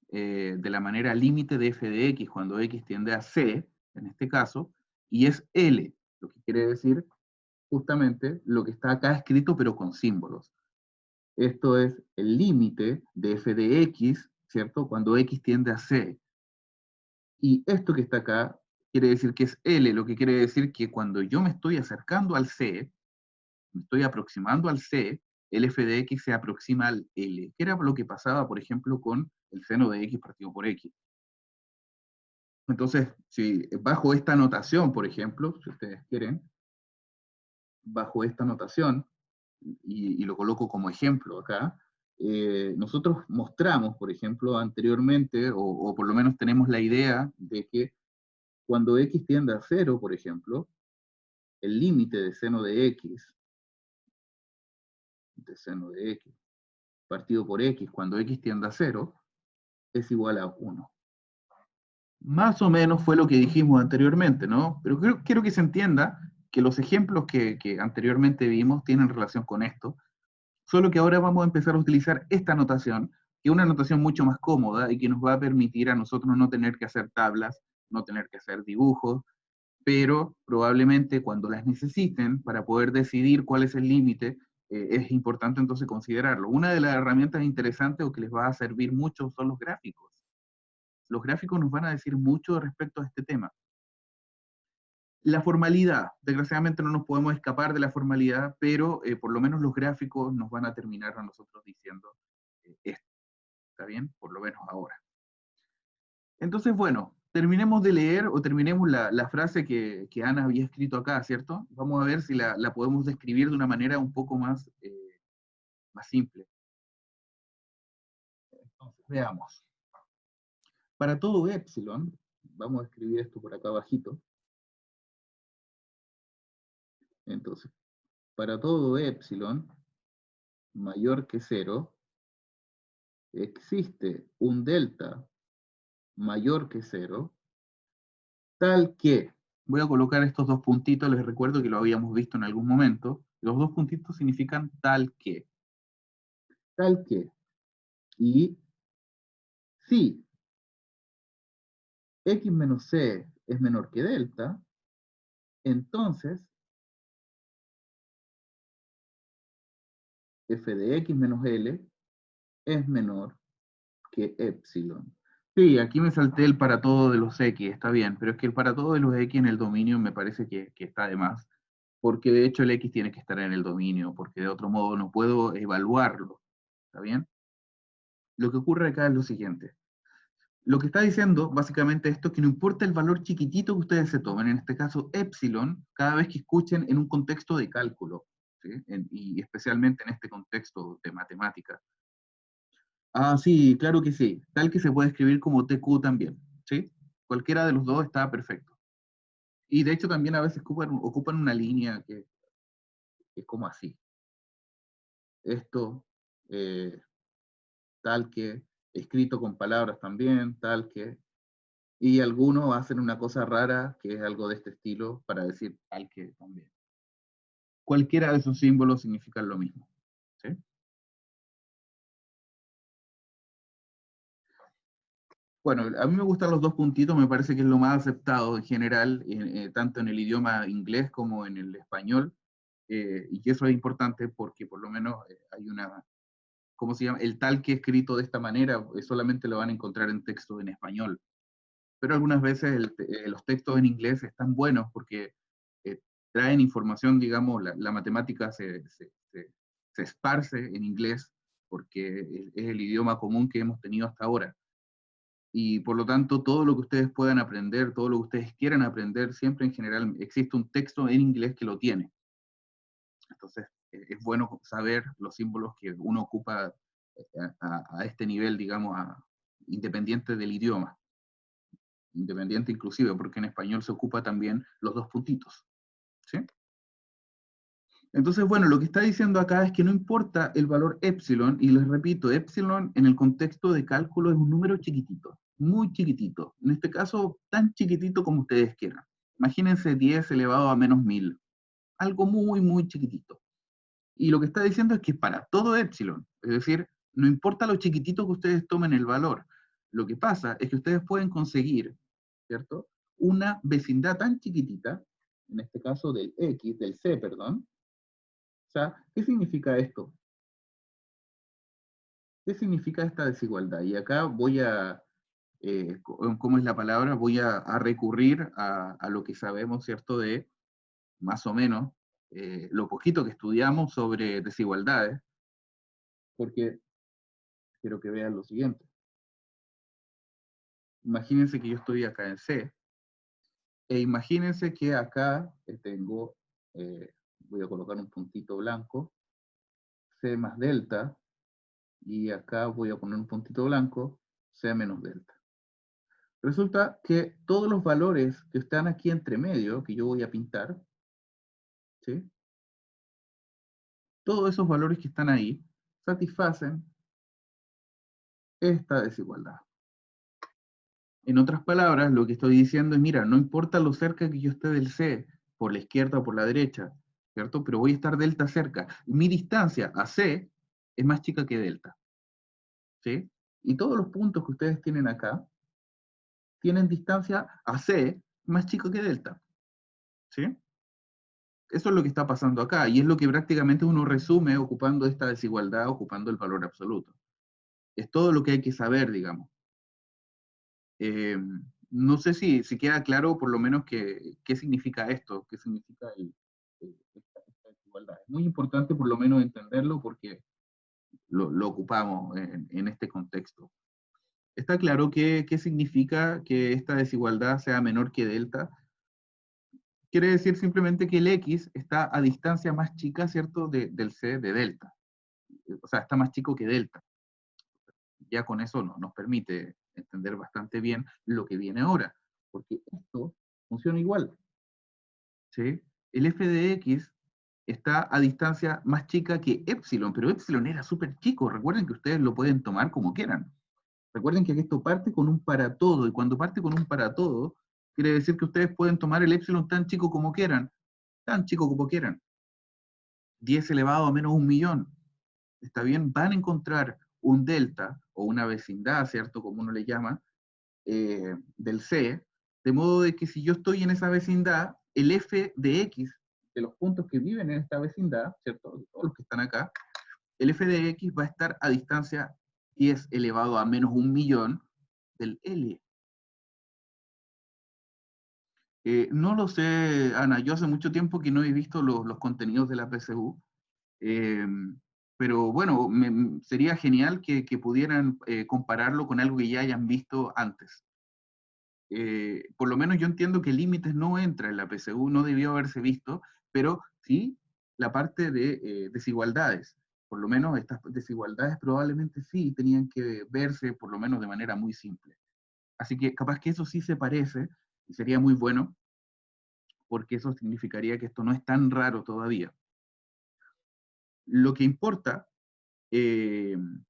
de la manera límite de f de x cuando x tiende a c, en este caso, y es L, lo que quiere decir justamente lo que está acá escrito pero con símbolos. Esto es el límite de f de x, ¿cierto? Cuando x tiende a c. Y esto que está acá quiere decir que es L, lo que quiere decir que cuando yo me estoy acercando al C, me estoy aproximando al C, el f de x se aproxima al L, que era lo que pasaba, por ejemplo, con el seno de x partido por x. Entonces, si bajo esta notación, por ejemplo, si ustedes quieren, bajo esta notación, y lo coloco como ejemplo acá, nosotros mostramos, por ejemplo, anteriormente, o por lo menos tenemos la idea de que cuando x tiende a 0, por ejemplo, el límite de seno de x partido por x cuando x tiende a 0 es igual a 1. Más o menos fue lo que dijimos anteriormente, ¿no? Pero quiero que se entienda que los ejemplos que anteriormente vimos tienen relación con esto, solo que ahora vamos a empezar a utilizar esta notación, que es una notación mucho más cómoda y que nos va a permitir a nosotros no tener que hacer tablas, no tener que hacer dibujos, pero probablemente cuando las necesiten para poder decidir cuál es el límite, es importante entonces considerarlo. Una de las herramientas interesantes o que les va a servir mucho son los gráficos. Los gráficos nos van a decir mucho respecto a este tema. La formalidad, desgraciadamente no nos podemos escapar de la formalidad, pero por lo menos los gráficos nos van a terminar a nosotros diciendo esto, ¿está bien? Por lo menos ahora. Entonces, bueno, terminemos de leer o terminemos la frase que Ana había escrito acá, ¿cierto? Vamos a ver si la podemos describir de una manera un poco más, más simple. Entonces, veamos. Para todo epsilon, vamos a escribir esto por acá abajito. Entonces, para todo epsilon mayor que 0, existe un delta mayor que 0, tal que, voy a colocar estos dos puntitos, les recuerdo que lo habíamos visto en algún momento, los dos puntitos significan tal que, y si x menos c es menor que delta, entonces f de x menos L es menor que epsilon. Sí, aquí me salté el para todo de los X, está bien, pero es que el para todo de los X en el dominio me parece que está de más, porque de hecho el X tiene que estar en el dominio, porque de otro modo no puedo evaluarlo, ¿está bien? Lo que ocurre acá es lo siguiente. Lo que está diciendo básicamente esto es que no importa el valor chiquitito que ustedes se tomen, en este caso epsilon, cada vez que escuchen en un contexto de cálculo, ¿sí? Y especialmente en este contexto de matemática. Ah, sí, claro que sí. Tal que se puede escribir como TQ también, ¿sí? Cualquiera de los dos está perfecto. Y de hecho también a veces ocupan una línea que es como así. Esto, eh, tal que, escrito con palabras también, tal que, y algunos hacen una cosa rara que es algo de este estilo para decir tal que también. Cualquiera de esos símbolos significan lo mismo, ¿sí? Bueno, a mí me gustan los dos puntitos, me parece que es lo más aceptado en general, tanto en el idioma inglés como en el español, y que eso es importante porque por lo menos hay una, ¿cómo se llama? El tal que escrito de esta manera solamente lo van a encontrar en texto en español, pero algunas veces los textos en inglés están buenos porque eh, traen información, digamos, la matemática se esparce en inglés porque es el idioma común que hemos tenido hasta ahora. Y por lo tanto, todo lo que ustedes puedan aprender, todo lo que ustedes quieran aprender, siempre en general existe un texto en inglés que lo tiene. Entonces, es bueno saber los símbolos que uno ocupa a este nivel, digamos, independiente del idioma. Independiente inclusive, porque en español se ocupa también los dos puntitos. ¿Sí? Entonces, bueno, lo que está diciendo acá es que no importa el valor epsilon, y les repito, epsilon en el contexto de cálculo es un número chiquitito, muy chiquitito. En este caso, tan chiquitito como ustedes quieran. Imagínense 10 elevado a menos 1000. Algo muy, muy chiquitito. Y lo que está diciendo es que para todo epsilon, es decir, no importa lo chiquitito que ustedes tomen el valor, lo que pasa es que ustedes pueden conseguir, ¿cierto? Una vecindad tan chiquitita, en este caso del X, del C, perdón. O sea, ¿qué significa esto? ¿Qué significa esta desigualdad? Y acá voy a, ¿cómo es la palabra? Voy a recurrir a lo que sabemos, ¿cierto? De más o menos lo poquito que estudiamos sobre desigualdades, porque quiero que vean lo siguiente. Imagínense que yo estoy acá en C, e imagínense que acá tengo, voy a colocar un puntito blanco, C más delta, y acá voy a poner un puntito blanco, C menos delta. Resulta que todos los valores que están aquí entre medio, que yo voy a pintar, ¿sí? Todos esos valores que están ahí satisfacen esta desigualdad. En otras palabras, lo que estoy diciendo es, mira, no importa lo cerca que yo esté del C, por la izquierda o por la derecha, ¿cierto? Pero voy a estar delta cerca. Mi distancia a C es más chica que delta, ¿sí? Y todos los puntos que ustedes tienen acá tienen distancia a C más chica que delta, ¿sí? Eso es lo que está pasando acá, y es lo que prácticamente uno resume ocupando esta desigualdad, ocupando el valor absoluto. Es todo lo que hay que saber, digamos. Eh, no sé si queda claro por lo menos qué significa esto, qué significa esta desigualdad. Es muy importante por lo menos entenderlo porque lo ocupamos en este contexto. ¿Está claro qué significa que esta desigualdad sea menor que delta? Quiere decir simplemente que el X está a distancia más chica, ¿cierto?, del C de delta. O sea, está más chico que delta. Ya con eso nos permite entender bastante bien lo que viene ahora, porque esto funciona igual, ¿sí? El f de x está a distancia más chica que epsilon, pero epsilon era súper chico. Recuerden que ustedes lo pueden tomar como quieran. Recuerden que esto parte con un para todo, y cuando parte con un para todo, quiere decir que ustedes pueden tomar el epsilon tan chico como quieran, tan chico como quieran. 10 elevado a menos 1.000.000. ¿Está bien? Van a encontrar un delta, o una vecindad, ¿cierto?, como uno le llama, del C, de modo de que si yo estoy en esa vecindad, el f de x, de los puntos que viven en esta vecindad, ¿cierto?, de todos los que están acá, el f de x va a estar a distancia 10 elevado a menos 1.000.000 del L. No lo sé, Ana, yo hace mucho tiempo que no he visto los contenidos de la PSU, eh, pero bueno, sería genial que pudieran compararlo con algo que ya hayan visto antes. Por lo menos yo entiendo que límites no entra en la PSU, no debió haberse visto, pero sí la parte de desigualdades. Por lo menos estas desigualdades probablemente sí tenían que verse por lo menos de manera muy simple. Así que capaz que eso sí se parece y sería muy bueno, porque eso significaría que esto no es tan raro todavía. Lo que importa en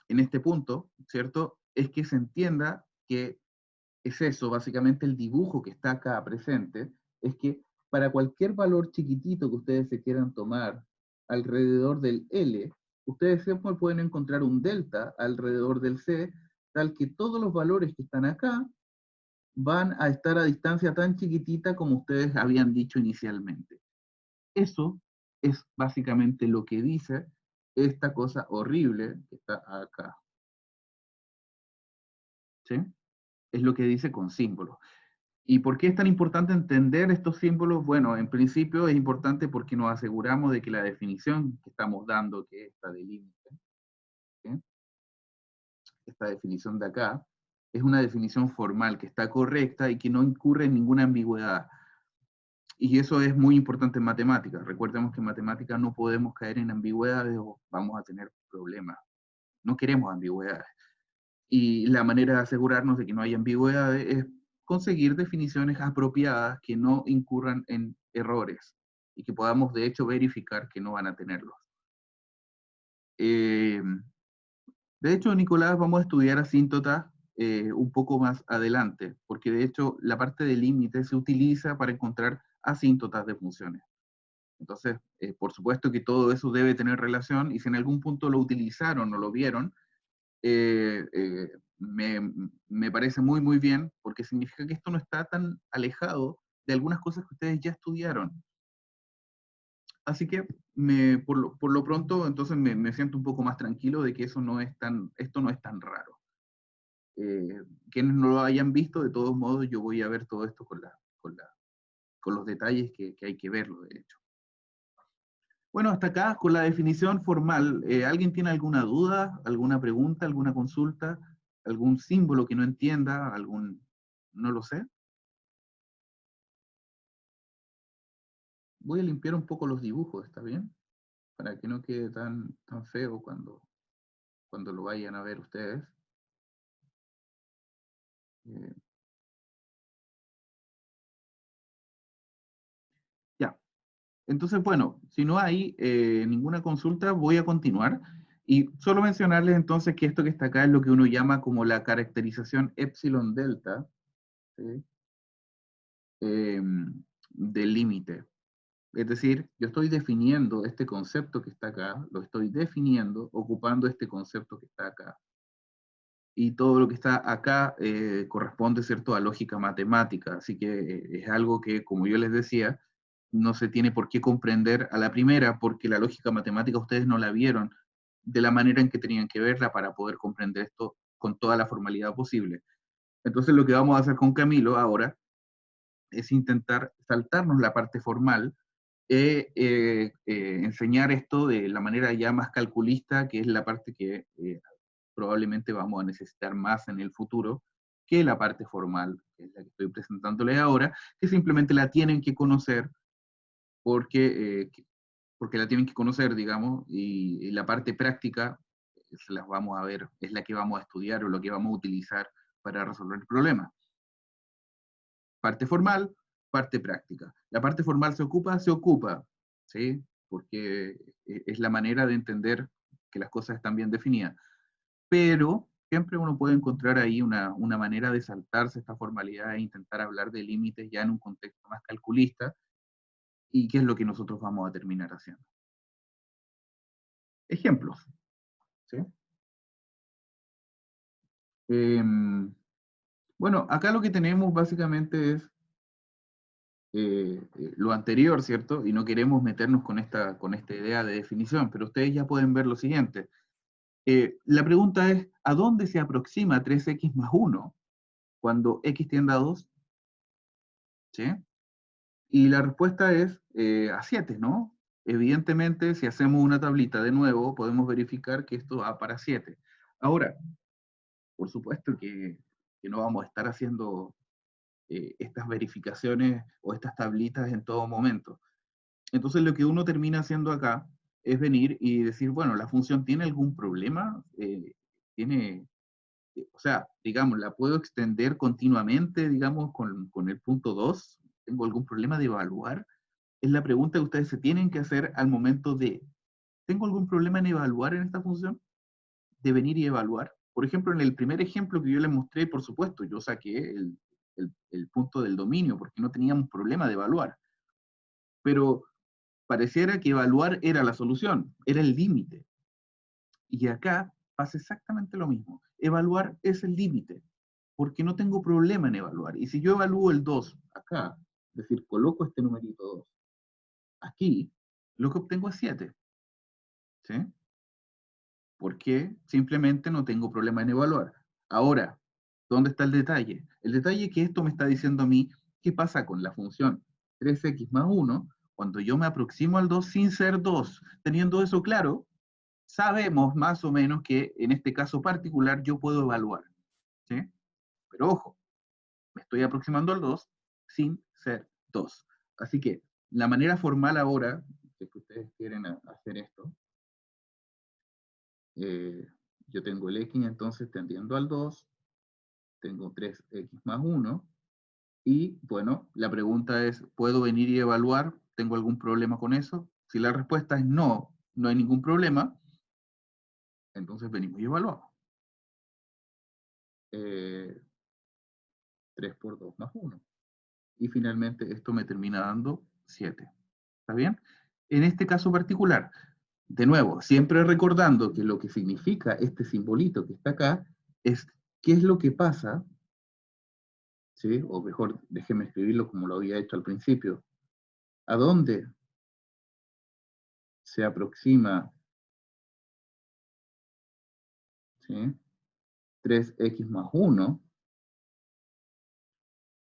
este punto, ¿cierto?, es que se entienda que es eso, básicamente el dibujo que está acá presente, es que para cualquier valor chiquitito que ustedes se quieran tomar alrededor del L, ustedes siempre pueden encontrar un delta alrededor del C, tal que todos los valores que están acá van a estar a distancia tan chiquitita como ustedes habían dicho inicialmente. Eso es básicamente lo que dice esta cosa horrible que está acá. ¿Sí? Es lo que dice con símbolos. ¿Y por qué es tan importante entender estos símbolos? Bueno, en principio es importante porque nos aseguramos de que la definición que estamos dando, que es esta de límite, ¿sí?, esta definición de acá, es una definición formal, que está correcta y que no incurre en ninguna ambigüedad. Y eso es muy importante en matemáticas. Recordemos que en matemáticas no podemos caer en ambigüedades o vamos a tener problemas. No queremos ambigüedades. Y la manera de asegurarnos de que no haya ambigüedades es conseguir definiciones apropiadas que no incurran en errores y que podamos de hecho verificar que no van a tenerlos. De hecho, Nicolás, vamos a estudiar asíntotas un poco más adelante, porque de hecho la parte de límite se utiliza para encontrar asíntotas de funciones. Entonces, por supuesto que todo eso debe tener relación, y si en algún punto lo utilizaron o lo vieron, eh, eh, me parece muy, muy bien, porque significa que esto no está tan alejado de algunas cosas que ustedes ya estudiaron. Así que por lo pronto, entonces me siento un poco más tranquilo de que esto no es tan raro. Quienes no lo hayan visto, de todos modos, yo voy a ver todo esto con los detalles que hay que verlo, de hecho. Bueno, hasta acá con la definición formal. ¿Alguien tiene alguna duda, alguna pregunta, alguna consulta, algún símbolo que no entienda, no lo sé? Voy a limpiar un poco los dibujos, ¿está bien? Para que no quede tan feo cuando lo vayan a ver ustedes. Eh, ya. Entonces, bueno, si no hay ninguna consulta, voy a continuar. Y solo mencionarles entonces que esto que está acá es lo que uno llama como la caracterización epsilon delta, ¿sí? del límite. Es decir, yo estoy definiendo este concepto que está acá, lo estoy definiendo ocupando este concepto que está acá. Y todo lo que está acá corresponde, ¿cierto?, a lógica matemática. Así que es algo que, como yo les decía, no se tiene por qué comprender a la primera, porque la lógica matemática ustedes no la vieron de la manera en que tenían que verla para poder comprender esto con toda la formalidad posible. Entonces lo que vamos a hacer con Camilo ahora es intentar saltarnos la parte formal enseñar esto de la manera ya más calculista, que es la parte que probablemente vamos a necesitar más en el futuro, que la parte formal, que es la que estoy presentándoles ahora, que simplemente la tienen que conocer porque la tienen que conocer, digamos, y la parte práctica se las vamos a ver, es la que vamos a estudiar o lo que vamos a utilizar para resolver el problema. Parte formal, parte práctica. La parte formal se ocupa, ¿sí? Porque es la manera de entender que las cosas están bien definidas. Pero siempre uno puede encontrar ahí una manera de saltarse esta formalidad e intentar hablar de límites ya en un contexto más calculista, y qué es lo que nosotros vamos a terminar haciendo. Ejemplos, ¿sí? Bueno, acá lo que tenemos básicamente es lo anterior, ¿cierto? Y no queremos meternos con esta idea de definición, pero ustedes ya pueden ver lo siguiente. La pregunta es, ¿a dónde se aproxima 3x más 1 cuando x tiende a 2? ¿Sí? Y la respuesta es a 7, ¿no? Evidentemente, si hacemos una tablita de nuevo, podemos verificar que esto va para 7. Ahora, por supuesto que no vamos a estar haciendo estas verificaciones o estas tablitas en todo momento. Entonces lo que uno termina haciendo acá es venir y decir, bueno, la función tiene algún problema, tiene, o sea, digamos, la puedo extender continuamente, digamos, con el punto 2, tengo algún problema de evaluar, es la pregunta que ustedes se tienen que hacer al momento de, ¿tengo algún problema en evaluar en esta función? De venir y evaluar. Por ejemplo, en el primer ejemplo que yo les mostré, por supuesto, yo saqué el punto del dominio porque no teníamos problema de evaluar. Pero pareciera que evaluar era la solución, era el límite. Y acá pasa exactamente lo mismo. Evaluar es el límite, porque no tengo problema en evaluar. Y si yo evalúo el 2 acá, es decir, coloco este numerito 2 aquí, lo que obtengo es 7. ¿Sí? Porque simplemente no tengo problema en evaluar. Ahora, ¿dónde está el detalle? El detalle es que esto me está diciendo a mí qué pasa con la función 3x más 1 cuando yo me aproximo al 2 sin ser 2. Teniendo eso claro, sabemos más o menos que en este caso particular yo puedo evaluar. ¿Sí? Pero ojo, me estoy aproximando al 2 sin ser 2. Así que la manera formal ahora, si es que ustedes quieren hacer esto, yo tengo el x entonces tendiendo al 2, tengo 3x más 1, y bueno, la pregunta es, ¿puedo venir y evaluar? ¿Tengo algún problema con eso? Si la respuesta es no, no hay ningún problema, entonces venimos y evaluamos. 3 por 2 más 1. Y finalmente esto me termina dando 7. ¿Está bien? En este caso particular, de nuevo, siempre recordando que lo que significa este simbolito que está acá es qué es lo que pasa, ¿sí? O mejor, déjeme escribirlo como lo había hecho al principio. ¿A dónde se aproxima, ¿sí?, 3x más 1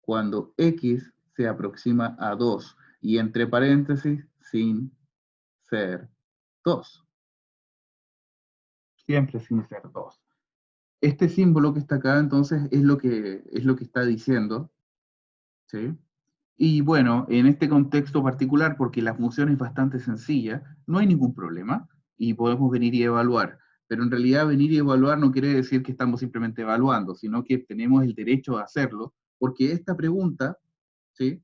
cuando x se aproxima a 2 y entre paréntesis sin ser 2? Siempre sin ser 2. Este símbolo que está acá entonces es lo que está diciendo, ¿sí? Y bueno, en este contexto particular, porque la función es bastante sencilla, no hay ningún problema y podemos venir y evaluar. Pero en realidad venir y evaluar no quiere decir que estamos simplemente evaluando, sino que tenemos el derecho a hacerlo, porque esta pregunta, ¿sí?,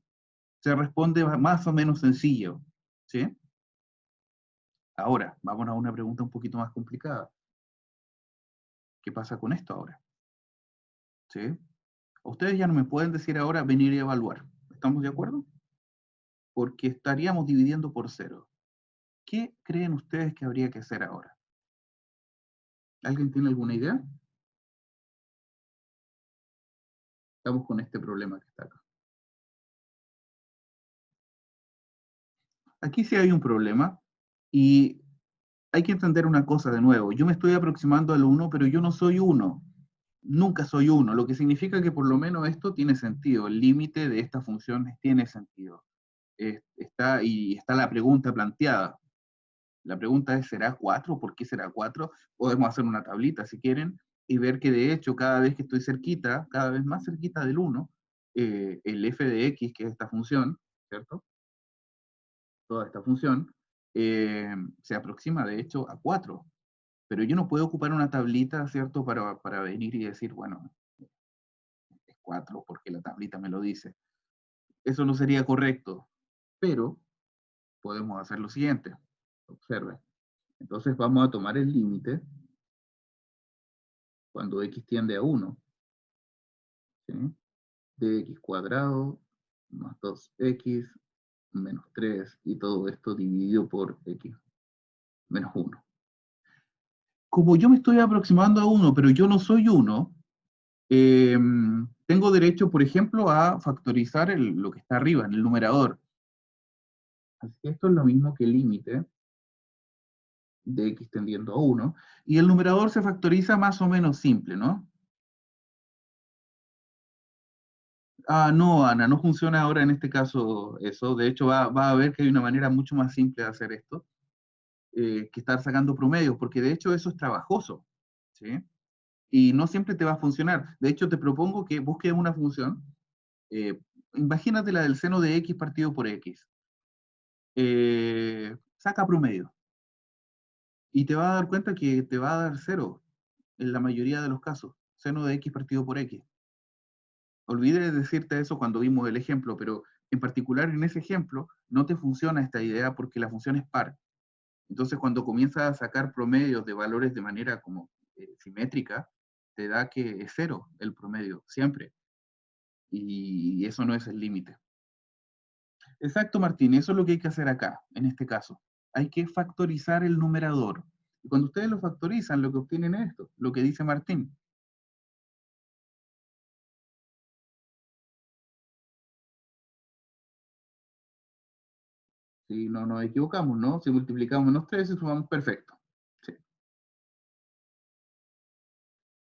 se responde más o menos sencillo, ¿sí? Ahora, vamos a una pregunta un poquito más complicada. ¿Qué pasa con esto ahora? ¿Sí? Ustedes ya no me pueden decir ahora venir y evaluar. ¿Estamos de acuerdo? porque estaríamos dividiendo por 0. ¿Qué creen ustedes que habría que hacer ahora? ¿Alguien tiene alguna idea? Estamos con este problema que está acá. Aquí sí hay un problema y hay que entender una cosa de nuevo. Yo me estoy aproximando al 1, pero yo no soy 1. Nunca soy 1, lo que significa que por lo menos esto tiene sentido. El límite de esta función tiene sentido. Está la pregunta planteada. La pregunta es, ¿será 4? ¿Por qué será 4? Podemos hacer una tablita si quieren y ver que de hecho cada vez que estoy cerquita, cada vez más cerquita del 1, el f de x, que es esta función, ¿cierto? Toda esta función, se aproxima de hecho a 4. Pero yo no puedo ocupar una tablita, ¿cierto? Para venir y decir, bueno, es 4 porque la tablita me lo dice. Eso no sería correcto, pero podemos hacer lo siguiente. Observe. Entonces vamos a tomar el límite cuando x tiende a 1, ¿sí? De x cuadrado más 2x menos 3 y todo esto dividido por x menos 1. Como yo me estoy aproximando a 1, pero yo no soy 1, tengo derecho, por ejemplo, a factorizar lo que está arriba, en el numerador. Así que esto es lo mismo que el límite de x tendiendo a 1, y el numerador se factoriza más o menos simple, ¿no? Ah, no, Ana, no funciona ahora en este caso eso. De hecho, va a ver que hay una manera mucho más simple de hacer esto, que estar sacando promedios, porque de hecho eso es trabajoso, ¿sí? Y no siempre te va a funcionar. De hecho, te propongo que busques una función, imagínate la del seno de x partido por x. Saca promedio. Y te vas a dar cuenta que te va a dar 0 en la mayoría de los casos. Seno de x partido por x. Olvidé de decirte eso cuando vimos el ejemplo, pero en particular en ese ejemplo no te funciona esta idea porque la función es par. Entonces cuando comienzas a sacar promedios de valores de manera como simétrica, te da que es 0 el promedio, siempre. Y eso no es el límite. Exacto, Martín, eso es lo que hay que hacer acá, en este caso. Hay que factorizar el numerador. Y cuando ustedes lo factorizan, lo que obtienen es esto, lo que dice Martín. Si no nos equivocamos, ¿no? Si multiplicamos menos 3 y sumamos, perfecto. Sí.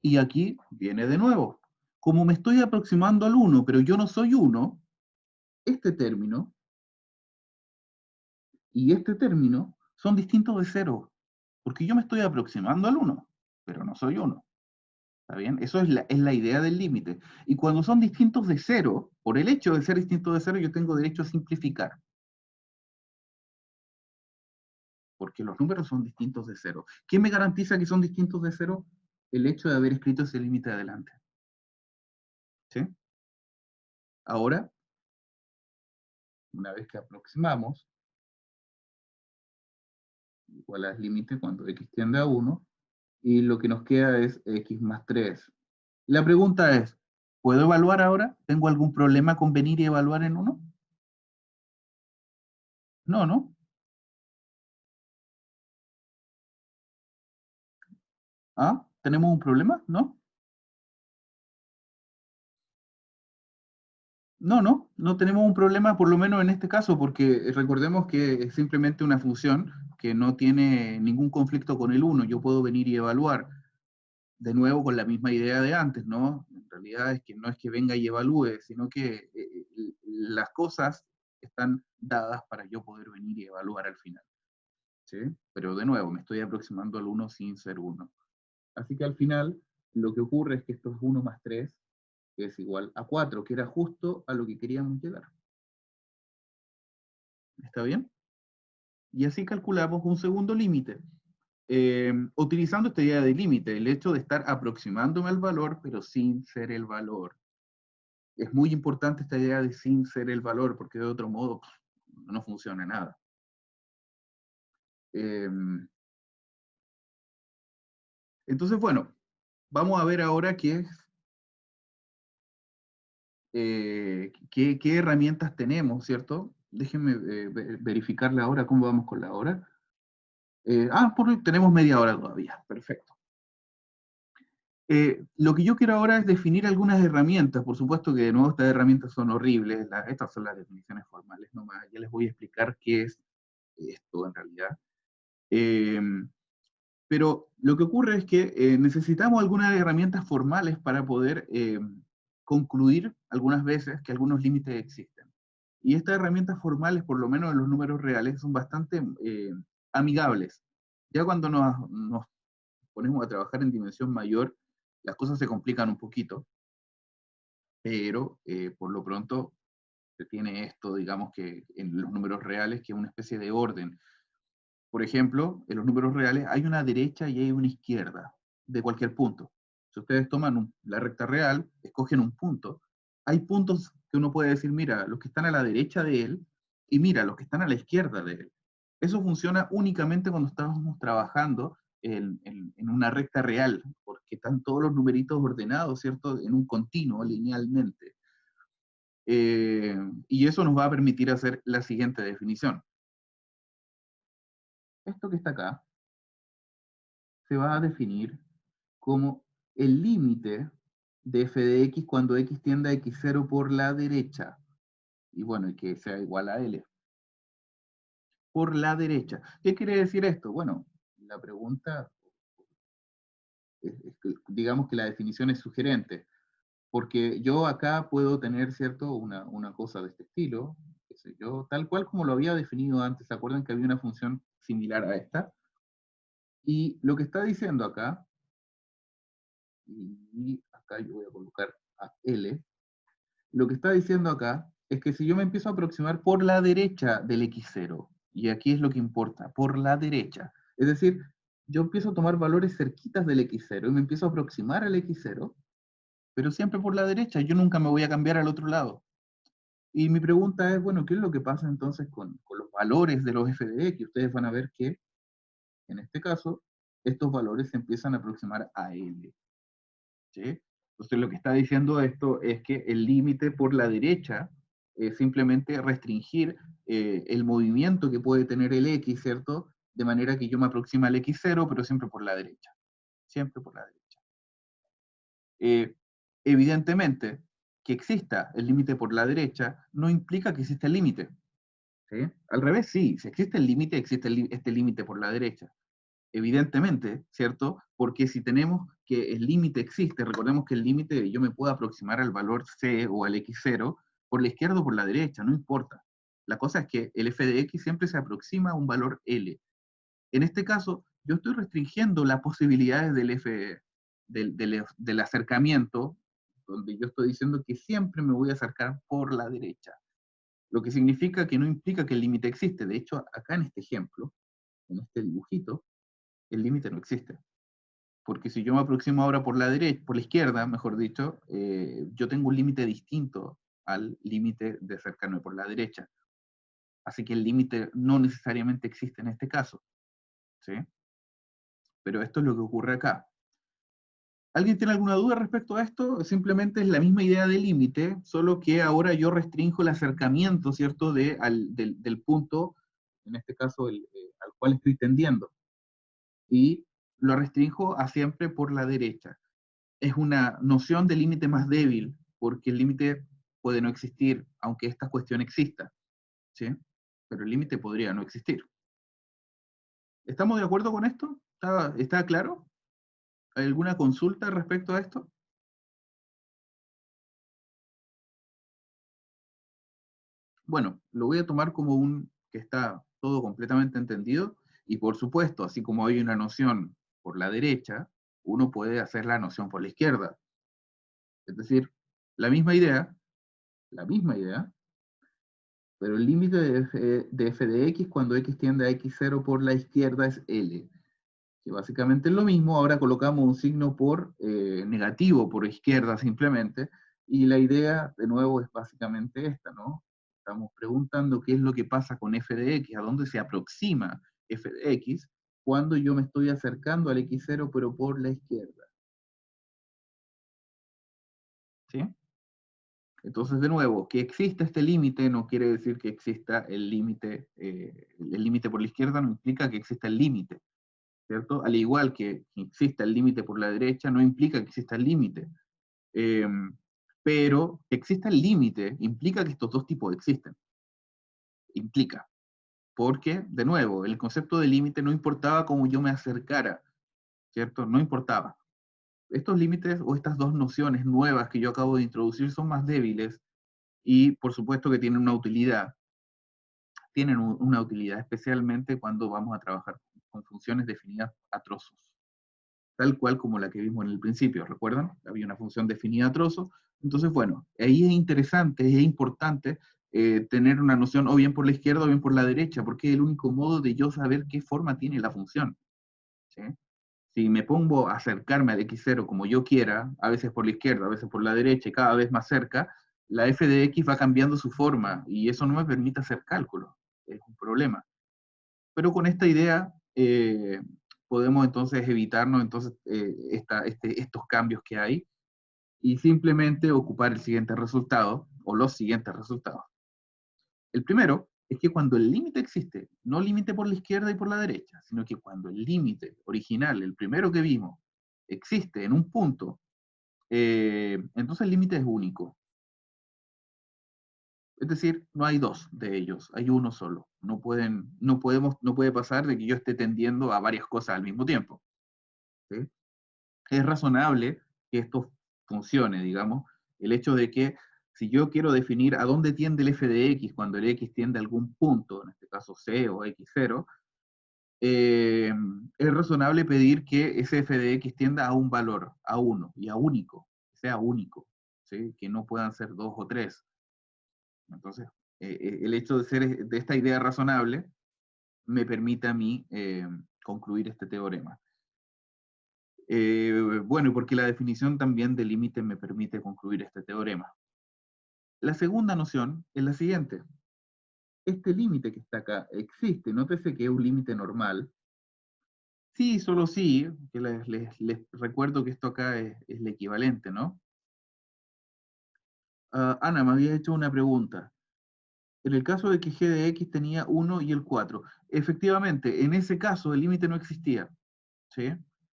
Y aquí viene de nuevo. Como me estoy aproximando al 1, pero yo no soy 1, este término y este término son distintos de 0, porque yo me estoy aproximando al 1, pero no soy 1. ¿Está bien? Eso es la idea del límite. Y cuando son distintos de 0, por el hecho de ser distintos de 0, yo tengo derecho a simplificar. Porque los números son distintos de 0. ¿Qué me garantiza que son distintos de 0? El hecho de haber escrito ese límite adelante. ¿Sí? Ahora, una vez que aproximamos, igual al límite cuando x tiende a 1, y lo que nos queda es x más 3. La pregunta es, ¿puedo evaluar ahora? ¿Tengo algún problema con venir y evaluar en 1? No, ¿no? ¿Ah? ¿Tenemos un problema? ¿No? No tenemos un problema, por lo menos en este caso, porque recordemos que es simplemente una función que no tiene ningún conflicto con el 1. Yo puedo venir y evaluar de nuevo con la misma idea de antes, ¿no? En realidad es que no es que venga y evalúe, sino que las cosas están dadas para yo poder venir y evaluar al final, ¿sí? Pero de nuevo, me estoy aproximando al 1 sin ser 1. Así que al final, lo que ocurre es que esto es 1 más 3, que es igual a 4, que era justo a lo que queríamos llegar. ¿Está bien? Y así calculamos un segundo límite. Utilizando esta idea de límite, el hecho de estar aproximándome al valor, pero sin ser el valor. Es muy importante esta idea de sin ser el valor, porque de otro modo no funciona nada. Eh, entonces, bueno, vamos a ver ahora qué herramientas tenemos, ¿cierto? Déjenme verificarle ahora cómo vamos con la hora. Tenemos media hora todavía, perfecto. Lo que yo quiero ahora es definir algunas herramientas. Por supuesto que de nuevo estas herramientas son horribles, estas son las definiciones formales nomás. Ya les voy a explicar qué es esto en realidad. Eh, pero lo que ocurre es que necesitamos algunas herramientas formales para poder concluir algunas veces que algunos límites existen. Y estas herramientas formales, por lo menos en los números reales, son bastante amigables. Ya cuando nos ponemos a trabajar en dimensión mayor, las cosas se complican un poquito, pero por lo pronto se tiene esto, digamos que en los números reales, que es una especie de orden. Por ejemplo, en los números reales hay una derecha y hay una izquierda de cualquier punto. Si ustedes toman la recta real, escogen un punto, hay puntos que uno puede decir, mira, los que están a la derecha de él, y mira, los que están a la izquierda de él. Eso funciona únicamente cuando estamos trabajando en una recta real, porque están todos los numeritos ordenados, ¿cierto?, en un continuo, linealmente. Y eso nos va a permitir hacer la siguiente definición. Esto que está acá se va a definir como el límite de f de x cuando x tiende a x0 por la derecha. Y bueno, y que sea igual a L. Por la derecha. ¿Qué quiere decir esto? Bueno, la pregunta, es que, digamos que la definición es sugerente, porque yo acá puedo tener, ¿cierto?, una cosa de este estilo, qué sé yo, tal cual como lo había definido antes. ¿Se acuerdan que había una función similar a esta? Y lo que está diciendo acá, y acá yo voy a colocar a L, lo que está diciendo acá es que si yo me empiezo a aproximar por la derecha del x0, y aquí es lo que importa, por la derecha, es decir, yo empiezo a tomar valores cerquitas del x0 y me empiezo a aproximar al x0, pero siempre por la derecha, yo nunca me voy a cambiar al otro lado. Y mi pregunta es, bueno, ¿qué es lo que pasa entonces con los valores de los f de x? Ustedes van a ver que, en este caso, estos valores se empiezan a aproximar a L. ¿Sí? Entonces lo que está diciendo esto es que el límite por la derecha es simplemente restringir el movimiento que puede tener el X, ¿cierto? De manera que yo me aproxime al X0, pero siempre por la derecha. Siempre por la derecha. Evidentemente, que exista el límite por la derecha no implica que exista el límite. ¿Sí? Al revés, sí, si existe el límite, existe este límite por la derecha. Evidentemente, ¿cierto? Porque si tenemos que el límite existe, recordemos que el límite yo me puedo aproximar al valor c o al x0 por la izquierda o por la derecha, no importa. La cosa es que el f de x siempre se aproxima a un valor L. En este caso, yo estoy restringiendo las posibilidades del f, del acercamiento, donde yo estoy diciendo que siempre me voy a acercar por la derecha. Lo que significa que no implica que el límite existe. De hecho, acá en este ejemplo, en este dibujito, el límite no existe. Porque si yo me aproximo ahora por la derecha, por la izquierda, mejor dicho, yo tengo un límite distinto al límite de acercarme por la derecha. Así que el límite no necesariamente existe en este caso. ¿Sí? Pero esto es lo que ocurre acá. ¿Alguien tiene alguna duda respecto a esto? Simplemente es la misma idea de límite, solo que ahora yo restringo el acercamiento, ¿cierto?, del punto, en este caso al cual estoy tendiendo. Y lo restringo a siempre por la derecha. Es una noción de límite más débil, porque el límite puede no existir, aunque esta cuestión exista, ¿sí? Pero el límite podría no existir. ¿Estamos de acuerdo con esto? ¿Está claro? ¿Hay alguna consulta respecto a esto? Bueno, lo voy a tomar como que está todo completamente entendido, y por supuesto, así como hay una noción por la derecha, uno puede hacer la noción por la izquierda. Es decir, la misma idea, pero el límite de f de x cuando x tiende a x0 por la izquierda es L, que básicamente es lo mismo. Ahora colocamos un signo por negativo, por izquierda simplemente, y la idea de nuevo es básicamente esta, ¿no? Estamos preguntando qué es lo que pasa con f de x, a dónde se aproxima f de x, cuando yo me estoy acercando al x0 pero por la izquierda. ¿Sí? Entonces, de nuevo, que exista este límite no quiere decir que exista el límite por la izquierda no implica que exista el límite, ¿cierto? Al igual que exista el límite por la derecha no implica que exista el límite. Pero que exista el límite implica que estos dos tipos existen. Implica. Porque, de nuevo, el concepto de límite no importaba cómo yo me acercara, ¿cierto? No importaba. Estos límites o estas dos nociones nuevas que yo acabo de introducir son más débiles y, por supuesto, que tienen una utilidad. Tienen una utilidad, especialmente cuando vamos a trabajar con funciones definidas a trozos. Tal cual como la que vimos en el principio, ¿recuerdan? Había una función definida a trozos. Entonces, bueno, ahí es interesante, es importante tener una noción o bien por la izquierda o bien por la derecha, porque es el único modo de yo saber qué forma tiene la función. ¿Sí? Si me pongo a acercarme al x0 como yo quiera, a veces por la izquierda, a veces por la derecha y cada vez más cerca, la f de x va cambiando su forma y eso no me permite hacer cálculos. Es un problema. Pero con esta idea podemos entonces evitarnos entonces, estos cambios que hay y simplemente ocupar el siguiente resultado o los siguientes resultados. El primero es que cuando el límite existe, no límite por la izquierda y por la derecha, sino que cuando el límite original, el primero que vimos, existe en un punto, entonces el límite es único. Es decir, no hay dos de ellos, hay uno solo. No puede pasar de que yo esté tendiendo a varias cosas al mismo tiempo. ¿Sí? Es razonable que esto funcione, digamos, el hecho de que si yo quiero definir a dónde tiende el f de x cuando el x tiende a algún punto, en este caso c o x0, es razonable pedir que ese f de x tienda a un valor, a uno, y a único, que sea único, ¿sí? Que no puedan ser dos o tres. Entonces, el hecho de ser de esta idea razonable me permite a mí concluir este teorema. Bueno, y porque la definición también de límite me permite concluir este teorema. La segunda noción es la siguiente. Este límite que está acá existe, nótese que es un límite normal. Sí, solo sí, que les recuerdo que esto acá es el equivalente, ¿no? Ana, me había hecho una pregunta. En el caso de que g de x tenía 1 y el 4, efectivamente, en ese caso el límite no existía, ¿sí?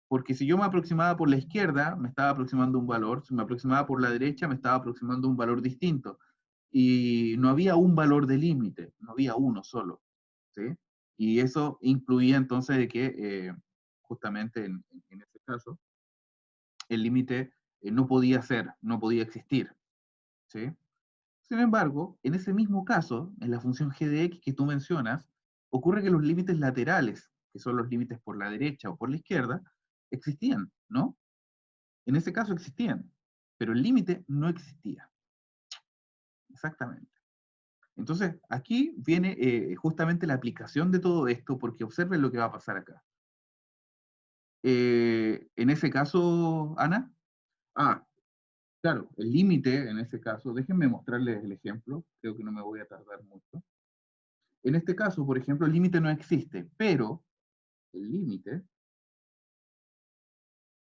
Porque si yo me aproximaba por la izquierda, me estaba aproximando un valor, si me aproximaba por la derecha, me estaba aproximando un valor distinto. Y no había un valor de límite, no había uno solo, ¿sí? Y eso incluía entonces de que, justamente en ese caso, el límite no podía ser, no podía existir, ¿sí? Sin embargo, en ese mismo caso, en la función g de x que tú mencionas, ocurre que los límites laterales, que son los límites por la derecha o por la izquierda, existían, ¿no? En ese caso existían, pero el límite no existía. Exactamente. Entonces, aquí viene justamente la aplicación de todo esto, porque observen lo que va a pasar acá. En ese caso, Ana, claro, el límite en ese caso, déjenme mostrarles el ejemplo, creo que no me voy a tardar mucho. En este caso, por ejemplo, el límite no existe, pero el límite,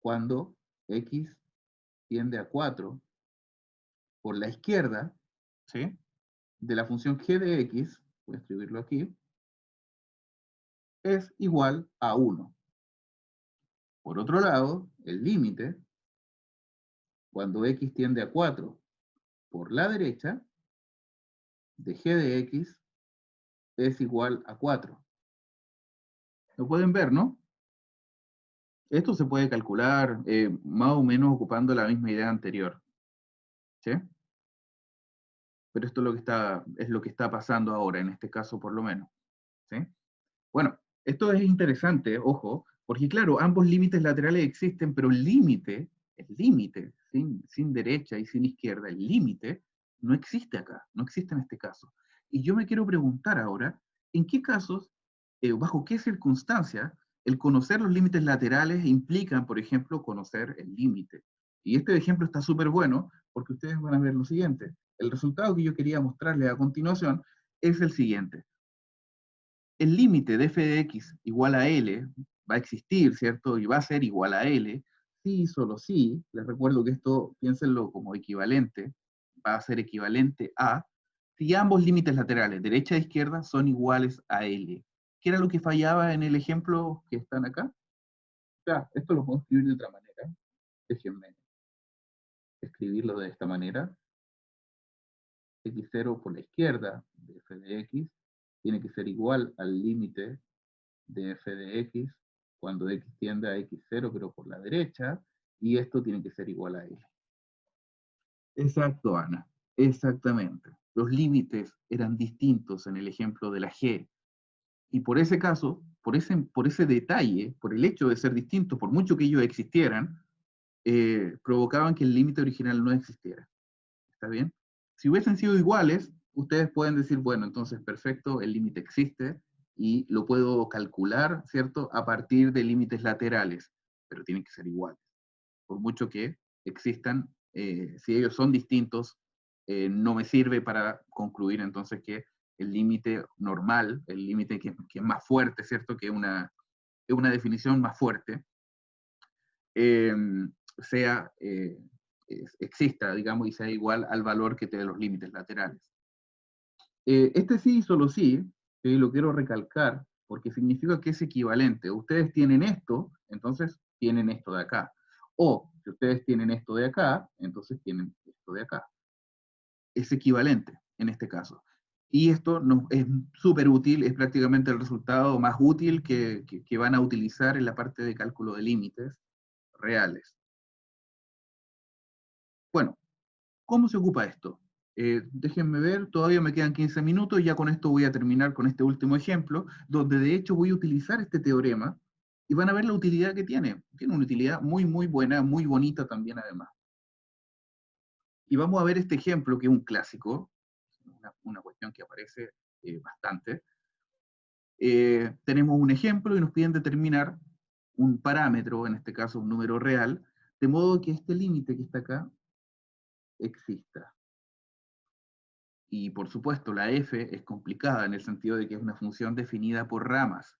cuando x tiende a 4 por la izquierda, ¿sí? De la función g de x, voy a escribirlo aquí, es igual a 1. Por otro lado, el límite, cuando x tiende a 4 por la derecha, de g de x es igual a 4. Lo pueden ver, ¿no? Esto se puede calcular más o menos ocupando la misma idea anterior. ¿Sí? Pero esto es lo que está pasando ahora, en este caso por lo menos. ¿Sí? Bueno, esto es interesante, ojo, porque claro, ambos límites laterales existen, pero el límite, sin derecha y sin izquierda, el límite no existe acá, no existe en este caso. Y yo me quiero preguntar ahora, ¿en qué casos, bajo qué circunstancias, el conocer los límites laterales implican, por ejemplo, conocer el límite? Y este ejemplo está súper bueno, porque ustedes van a ver lo siguiente. El resultado que yo quería mostrarles a continuación es el siguiente. El límite de f de x igual a L va a existir, ¿cierto? Y va a ser igual a L, sí, solo sí, les recuerdo que esto, piénsenlo como equivalente, va a ser equivalente a si ambos límites laterales, derecha e izquierda, son iguales a L. ¿Qué era lo que fallaba en el ejemplo que están acá? Ya, esto lo puedo escribir de otra manera. Déjenme escribirlo de esta manera. X0 por la izquierda de f de x tiene que ser igual al límite de f de x cuando x tiende a x0, pero por la derecha, y esto tiene que ser igual a L. Exacto, Ana. Exactamente. Los límites eran distintos en el ejemplo de la G. Y por ese caso, por ese detalle, por el hecho de ser distintos, por mucho que ellos existieran, provocaban que el límite original no existiera. ¿Está bien? Si hubiesen sido iguales, ustedes pueden decir, bueno, entonces perfecto, el límite existe y lo puedo calcular, ¿cierto? A partir de límites laterales, pero tienen que ser iguales. Por mucho que existan, si ellos son distintos, no me sirve para concluir entonces que el límite normal, el límite que es más fuerte, ¿cierto? Que es una definición más fuerte, eh, sea, exista, digamos, y sea igual al valor que te dé los límites laterales. Este sí y solo sí, lo quiero recalcar, porque significa que es equivalente. Ustedes tienen esto, entonces tienen esto de acá. O si ustedes tienen esto de acá, entonces tienen esto de acá. Es equivalente en este caso. Y esto es súper útil, es prácticamente el resultado más útil que van a utilizar en la parte de cálculo de límites reales. Bueno, ¿cómo se ocupa esto? Déjenme ver, todavía me quedan 15 minutos y ya con esto voy a terminar con este último ejemplo, donde de hecho voy a utilizar este teorema y van a ver la utilidad que tiene. Tiene una utilidad muy, muy buena, muy bonita también además. Y vamos a ver este ejemplo que es un clásico, una cuestión que aparece bastante. Tenemos un ejemplo y nos piden determinar un parámetro, en este caso un número real, de modo que este límite que está acá exista. Y por supuesto, la f es complicada en el sentido de que es una función definida por ramas.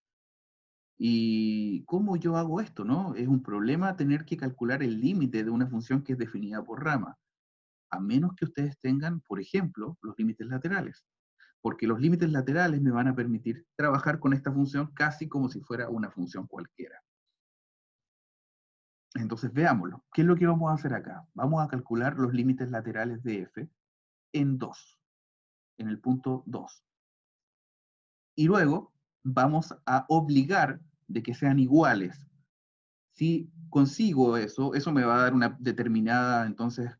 ¿Y cómo yo hago esto, no? Es un problema tener que calcular el límite de una función que es definida por rama, a menos que ustedes tengan, por ejemplo, los límites laterales. Porque los límites laterales me van a permitir trabajar con esta función casi como si fuera una función cualquiera. Entonces, veámoslo. ¿Qué es lo que vamos a hacer acá? Vamos a calcular los límites laterales de f en 2, en el punto 2. Y luego vamos a obligar de que sean iguales. Si consigo eso, eso me va a dar una determinada, entonces,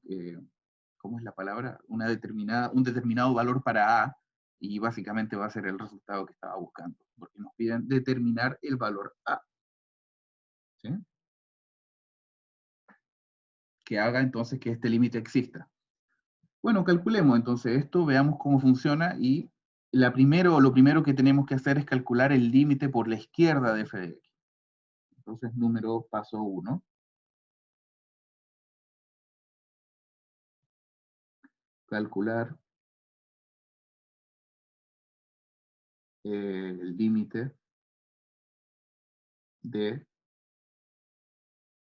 ¿cómo es la palabra? Un determinado valor para A, y básicamente va a ser el resultado que estaba buscando, porque nos piden determinar el valor A. ¿Sí? Que haga entonces que este límite exista. Bueno, calculemos entonces esto, veamos cómo funciona, y lo primero que tenemos que hacer es calcular el límite por la izquierda de f de x. Entonces, paso 1. Calcular el límite de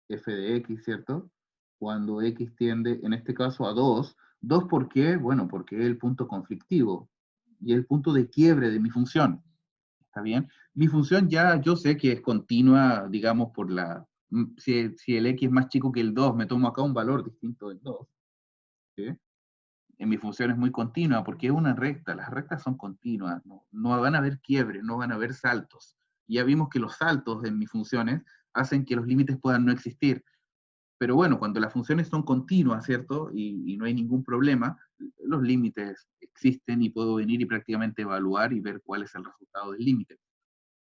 f de x, ¿cierto? Cuando x tiende, en este caso, a 2. ¿2 por qué? Bueno, porque es el punto conflictivo y el punto de quiebre de mi función. ¿Está bien? Mi función ya yo sé que es continua, digamos, si el x es más chico que el 2, me tomo acá un valor distinto del 2. ¿Sí? En mi función es muy continua porque es una recta, las rectas son continuas, no van a haber quiebres, no van a haber saltos. Ya vimos que los saltos en mis funciones hacen que los límites puedan no existir. Pero bueno, cuando las funciones son continuas, ¿cierto? Y no hay ningún problema, los límites existen y puedo venir y prácticamente evaluar y ver cuál es el resultado del límite.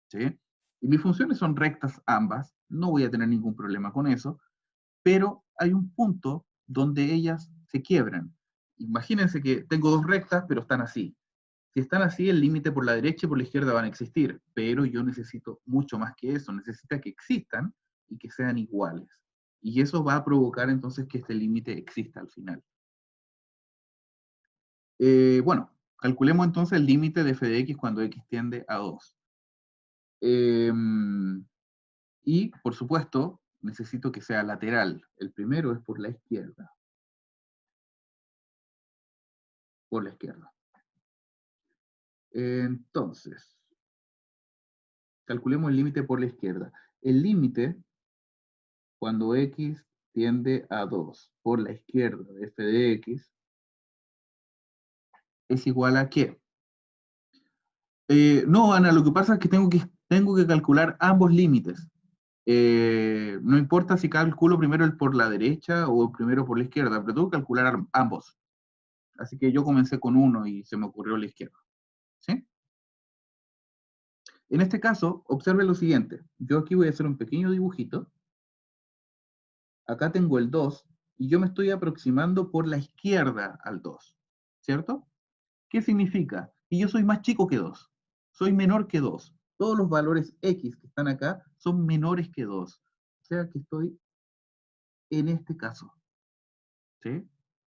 ¿Sí? Y mis funciones son rectas ambas, no voy a tener ningún problema con eso, pero hay un punto donde ellas se quiebran. Imagínense que tengo dos rectas, pero están así. Si están así, el límite por la derecha y por la izquierda van a existir, pero yo necesito mucho más que eso, necesita que existan y que sean iguales. Y eso va a provocar entonces que este límite exista al final. Bueno, calculemos entonces el límite de f de x cuando x tiende a 2. Y, por supuesto, necesito que sea lateral. El primero es por la izquierda. por la izquierda. Entonces, calculemos el límite por la izquierda. El límite, cuando x tiende a 2 por la izquierda de f de x, es igual a ¿qué? No, Ana, lo que pasa es que tengo que calcular ambos límites. No importa si calculo primero el por la derecha o primero por la izquierda, pero tengo que calcular ambos. Así que yo comencé con uno y se me ocurrió la izquierda. ¿Sí? En este caso, observe lo siguiente. Yo aquí voy a hacer un pequeño dibujito. Acá tengo el 2 y yo me estoy aproximando por la izquierda al 2. ¿Cierto? ¿Qué significa? Que yo soy más chico que 2. Soy menor que 2. Todos los valores x que están acá son menores que 2. O sea que estoy en este caso. ¿Sí?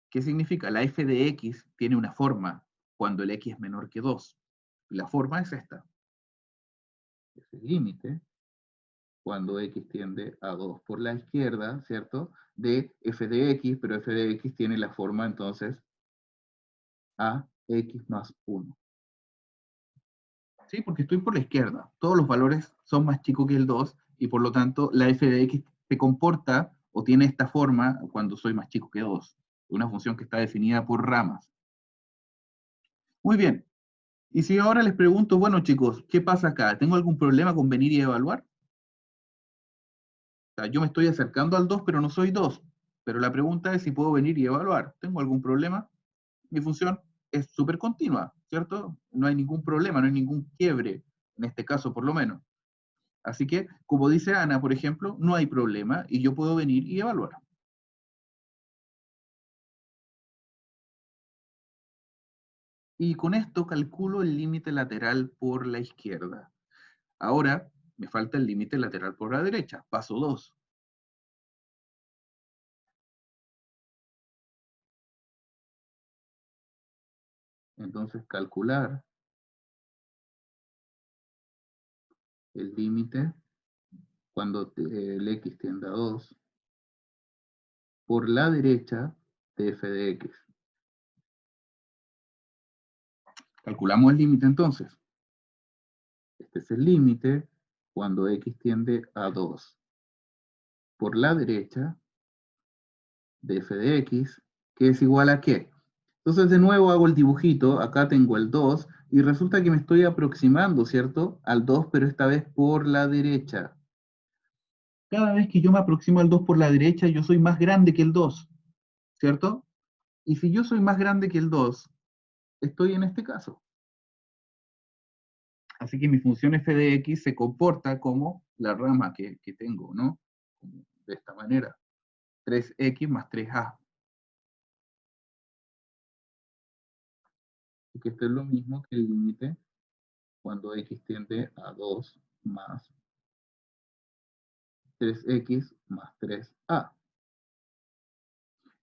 ¿Qué significa? La f de x tiene una forma cuando el x es menor que 2. Y la forma es esta. Es el límite cuando x tiende a 2 por la izquierda, ¿cierto? De f de x, pero f de x tiene la forma entonces a x más 1. Sí, porque estoy por la izquierda. Todos los valores son más chicos que el 2 y por lo tanto la f de x se comporta o tiene esta forma cuando soy más chico que 2. Una función que está definida por ramas. Muy bien. Y si ahora les pregunto, bueno chicos, ¿qué pasa acá? ¿Tengo algún problema con venir y evaluar? O sea, yo me estoy acercando al 2, pero no soy 2. Pero la pregunta es si puedo venir y evaluar. ¿Tengo algún problema? Mi función es súper continua, ¿cierto? No hay ningún problema, no hay ningún quiebre, en este caso por lo menos. Así que, como dice Ana, por ejemplo, no hay problema y yo puedo venir y evaluar. Y con esto calculo el límite lateral por la izquierda. Ahora me falta el límite lateral por la derecha. Paso 2. Entonces calcular el límite cuando el x tiende a 2 por la derecha de f de x. Calculamos el límite entonces. Este es el límite cuando x tiende a 2 por la derecha de f de x, que es igual a ¿qué? Entonces de nuevo hago el dibujito, acá tengo el 2, y resulta que me estoy aproximando, ¿cierto? Al 2, pero esta vez por la derecha. Cada vez que yo me aproximo al 2 por la derecha, yo soy más grande que el 2, ¿cierto? Y si yo soy más grande que el 2, estoy en este caso. Así que mi función f de x se comporta como la rama que tengo, ¿no? De esta manera. 3x más 3a. Y que esto es lo mismo que el límite cuando x tiende a 2 más 3x más 3a.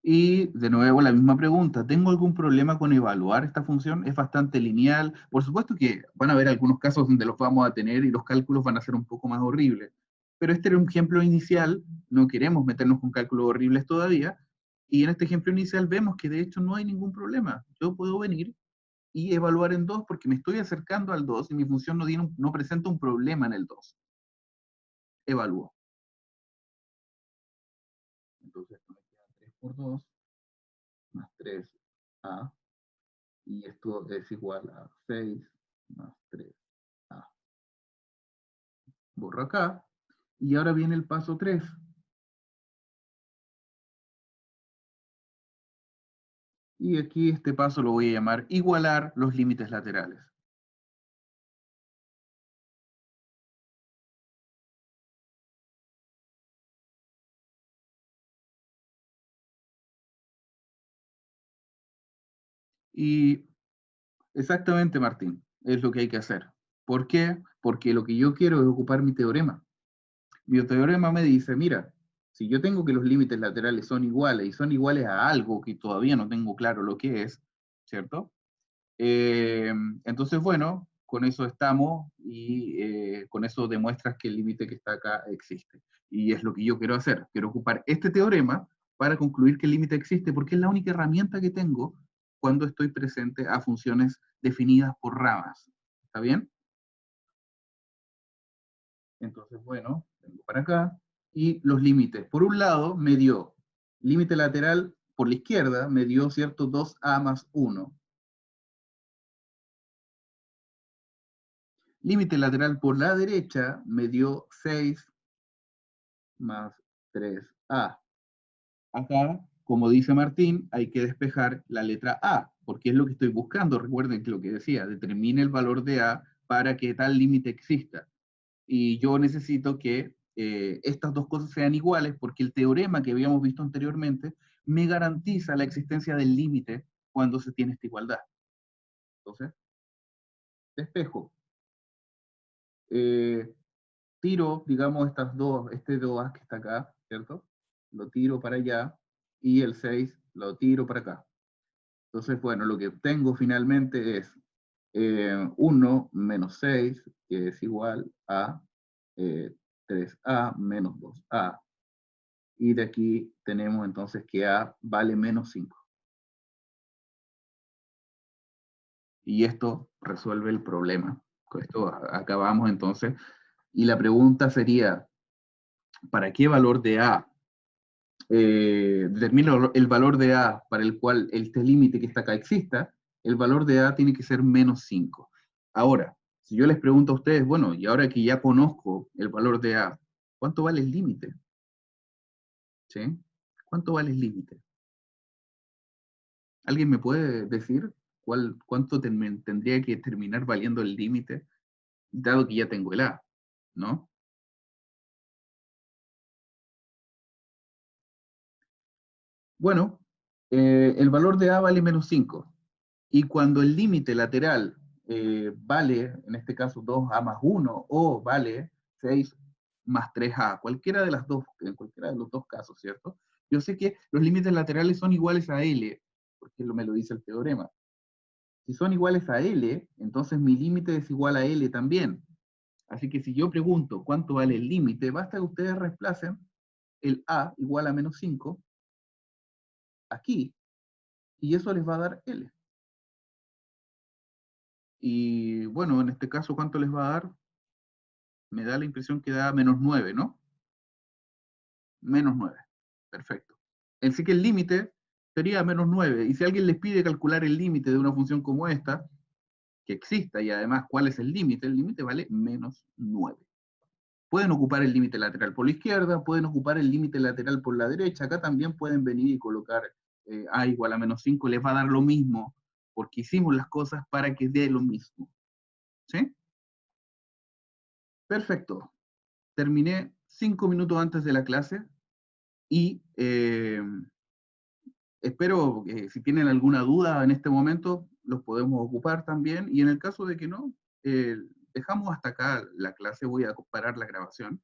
Y de nuevo la misma pregunta, ¿tengo algún problema con evaluar esta función? Es bastante lineal. Por supuesto que van a haber algunos casos donde los vamos a tener y los cálculos van a ser un poco más horribles. Pero este era un ejemplo inicial, no queremos meternos con cálculos horribles todavía, y en este ejemplo inicial vemos que de hecho no hay ningún problema. Yo puedo venir y evaluar en 2 porque me estoy acercando al 2 y mi función no presenta un problema en el 2. Evalúo. Entonces esto me queda 3 por 2 más 3a, y esto es igual a 6 más 3a. Borro acá, y ahora viene el paso 3. Y aquí este paso lo voy a llamar igualar los límites laterales. Y exactamente, Martín, es lo que hay que hacer. ¿Por qué? Porque lo que yo quiero es ocupar mi teorema. Mi teorema me dice, mira, si yo tengo que los límites laterales son iguales y son iguales a algo que todavía no tengo claro lo que es, ¿cierto? Entonces, bueno, con eso estamos y con eso demuestras que el límite que está acá existe. Y es lo que yo quiero hacer. Quiero ocupar este teorema para concluir que el límite existe porque es la única herramienta que tengo cuando estoy presente a funciones definidas por ramas. ¿Está bien? Entonces, bueno, vengo para acá, y los límites. Por un lado, me dio límite lateral por la izquierda, me dio, ¿cierto?, 2a más 1. Límite lateral por la derecha me dio 6 más 3a. Acá, como dice Martín, hay que despejar la letra A, porque es lo que estoy buscando. Recuerden que lo que decía, determine el valor de A para que tal límite exista. Y yo necesito que estas dos cosas sean iguales, porque el teorema que habíamos visto anteriormente me garantiza la existencia del límite cuando se tiene esta igualdad. Entonces, despejo. Tiro, digamos, este 2A que está acá, ¿cierto? Lo tiro para allá, y el 6 lo tiro para acá. Entonces, bueno, lo que obtengo finalmente es 1 menos 6, que es igual a 3a menos 2a. Y de aquí tenemos entonces que a vale menos 5. Y esto resuelve el problema. Con esto acabamos entonces. Y la pregunta sería, ¿para qué valor de a determino el valor de a para el cual este límite que está acá exista? El valor de a tiene que ser menos 5. Ahora, si yo les pregunto a ustedes, bueno, y ahora que ya conozco el valor de a, ¿cuánto vale el límite? ¿Sí? ¿Cuánto vale el límite? ¿Alguien me puede decir cuánto tendría que terminar valiendo el límite, dado que ya tengo el a, ¿no? Bueno, el valor de a vale menos 5. Y cuando el límite lateral vale, en este caso 2a más 1, o vale 6 más 3a, cualquiera de las dos, en cualquiera de los dos casos, ¿cierto? Yo sé que los límites laterales son iguales a L, porque me lo dice el teorema. Si son iguales a L, entonces mi límite es igual a L también. Así que si yo pregunto cuánto vale el límite, basta que ustedes reemplacen el a igual a menos 5 aquí, y eso les va a dar L. Y bueno, en este caso, ¿cuánto les va a dar? Me da la impresión que da menos 9, ¿no? Menos 9. Perfecto. Así que el límite sería menos 9. Y si alguien les pide calcular el límite de una función como esta, que exista, y además cuál es el límite vale menos 9. Pueden ocupar el límite lateral por la izquierda, pueden ocupar el límite lateral por la derecha. Acá también pueden venir y colocar a igual a menos 5, les va a dar lo mismo, porque hicimos las cosas para que dé lo mismo. ¿Sí? Perfecto. Terminé 5 minutos antes de la clase, y espero que si tienen alguna duda en este momento, los podemos ocupar también, y en el caso de que no, dejamos hasta acá la clase, voy a parar la grabación.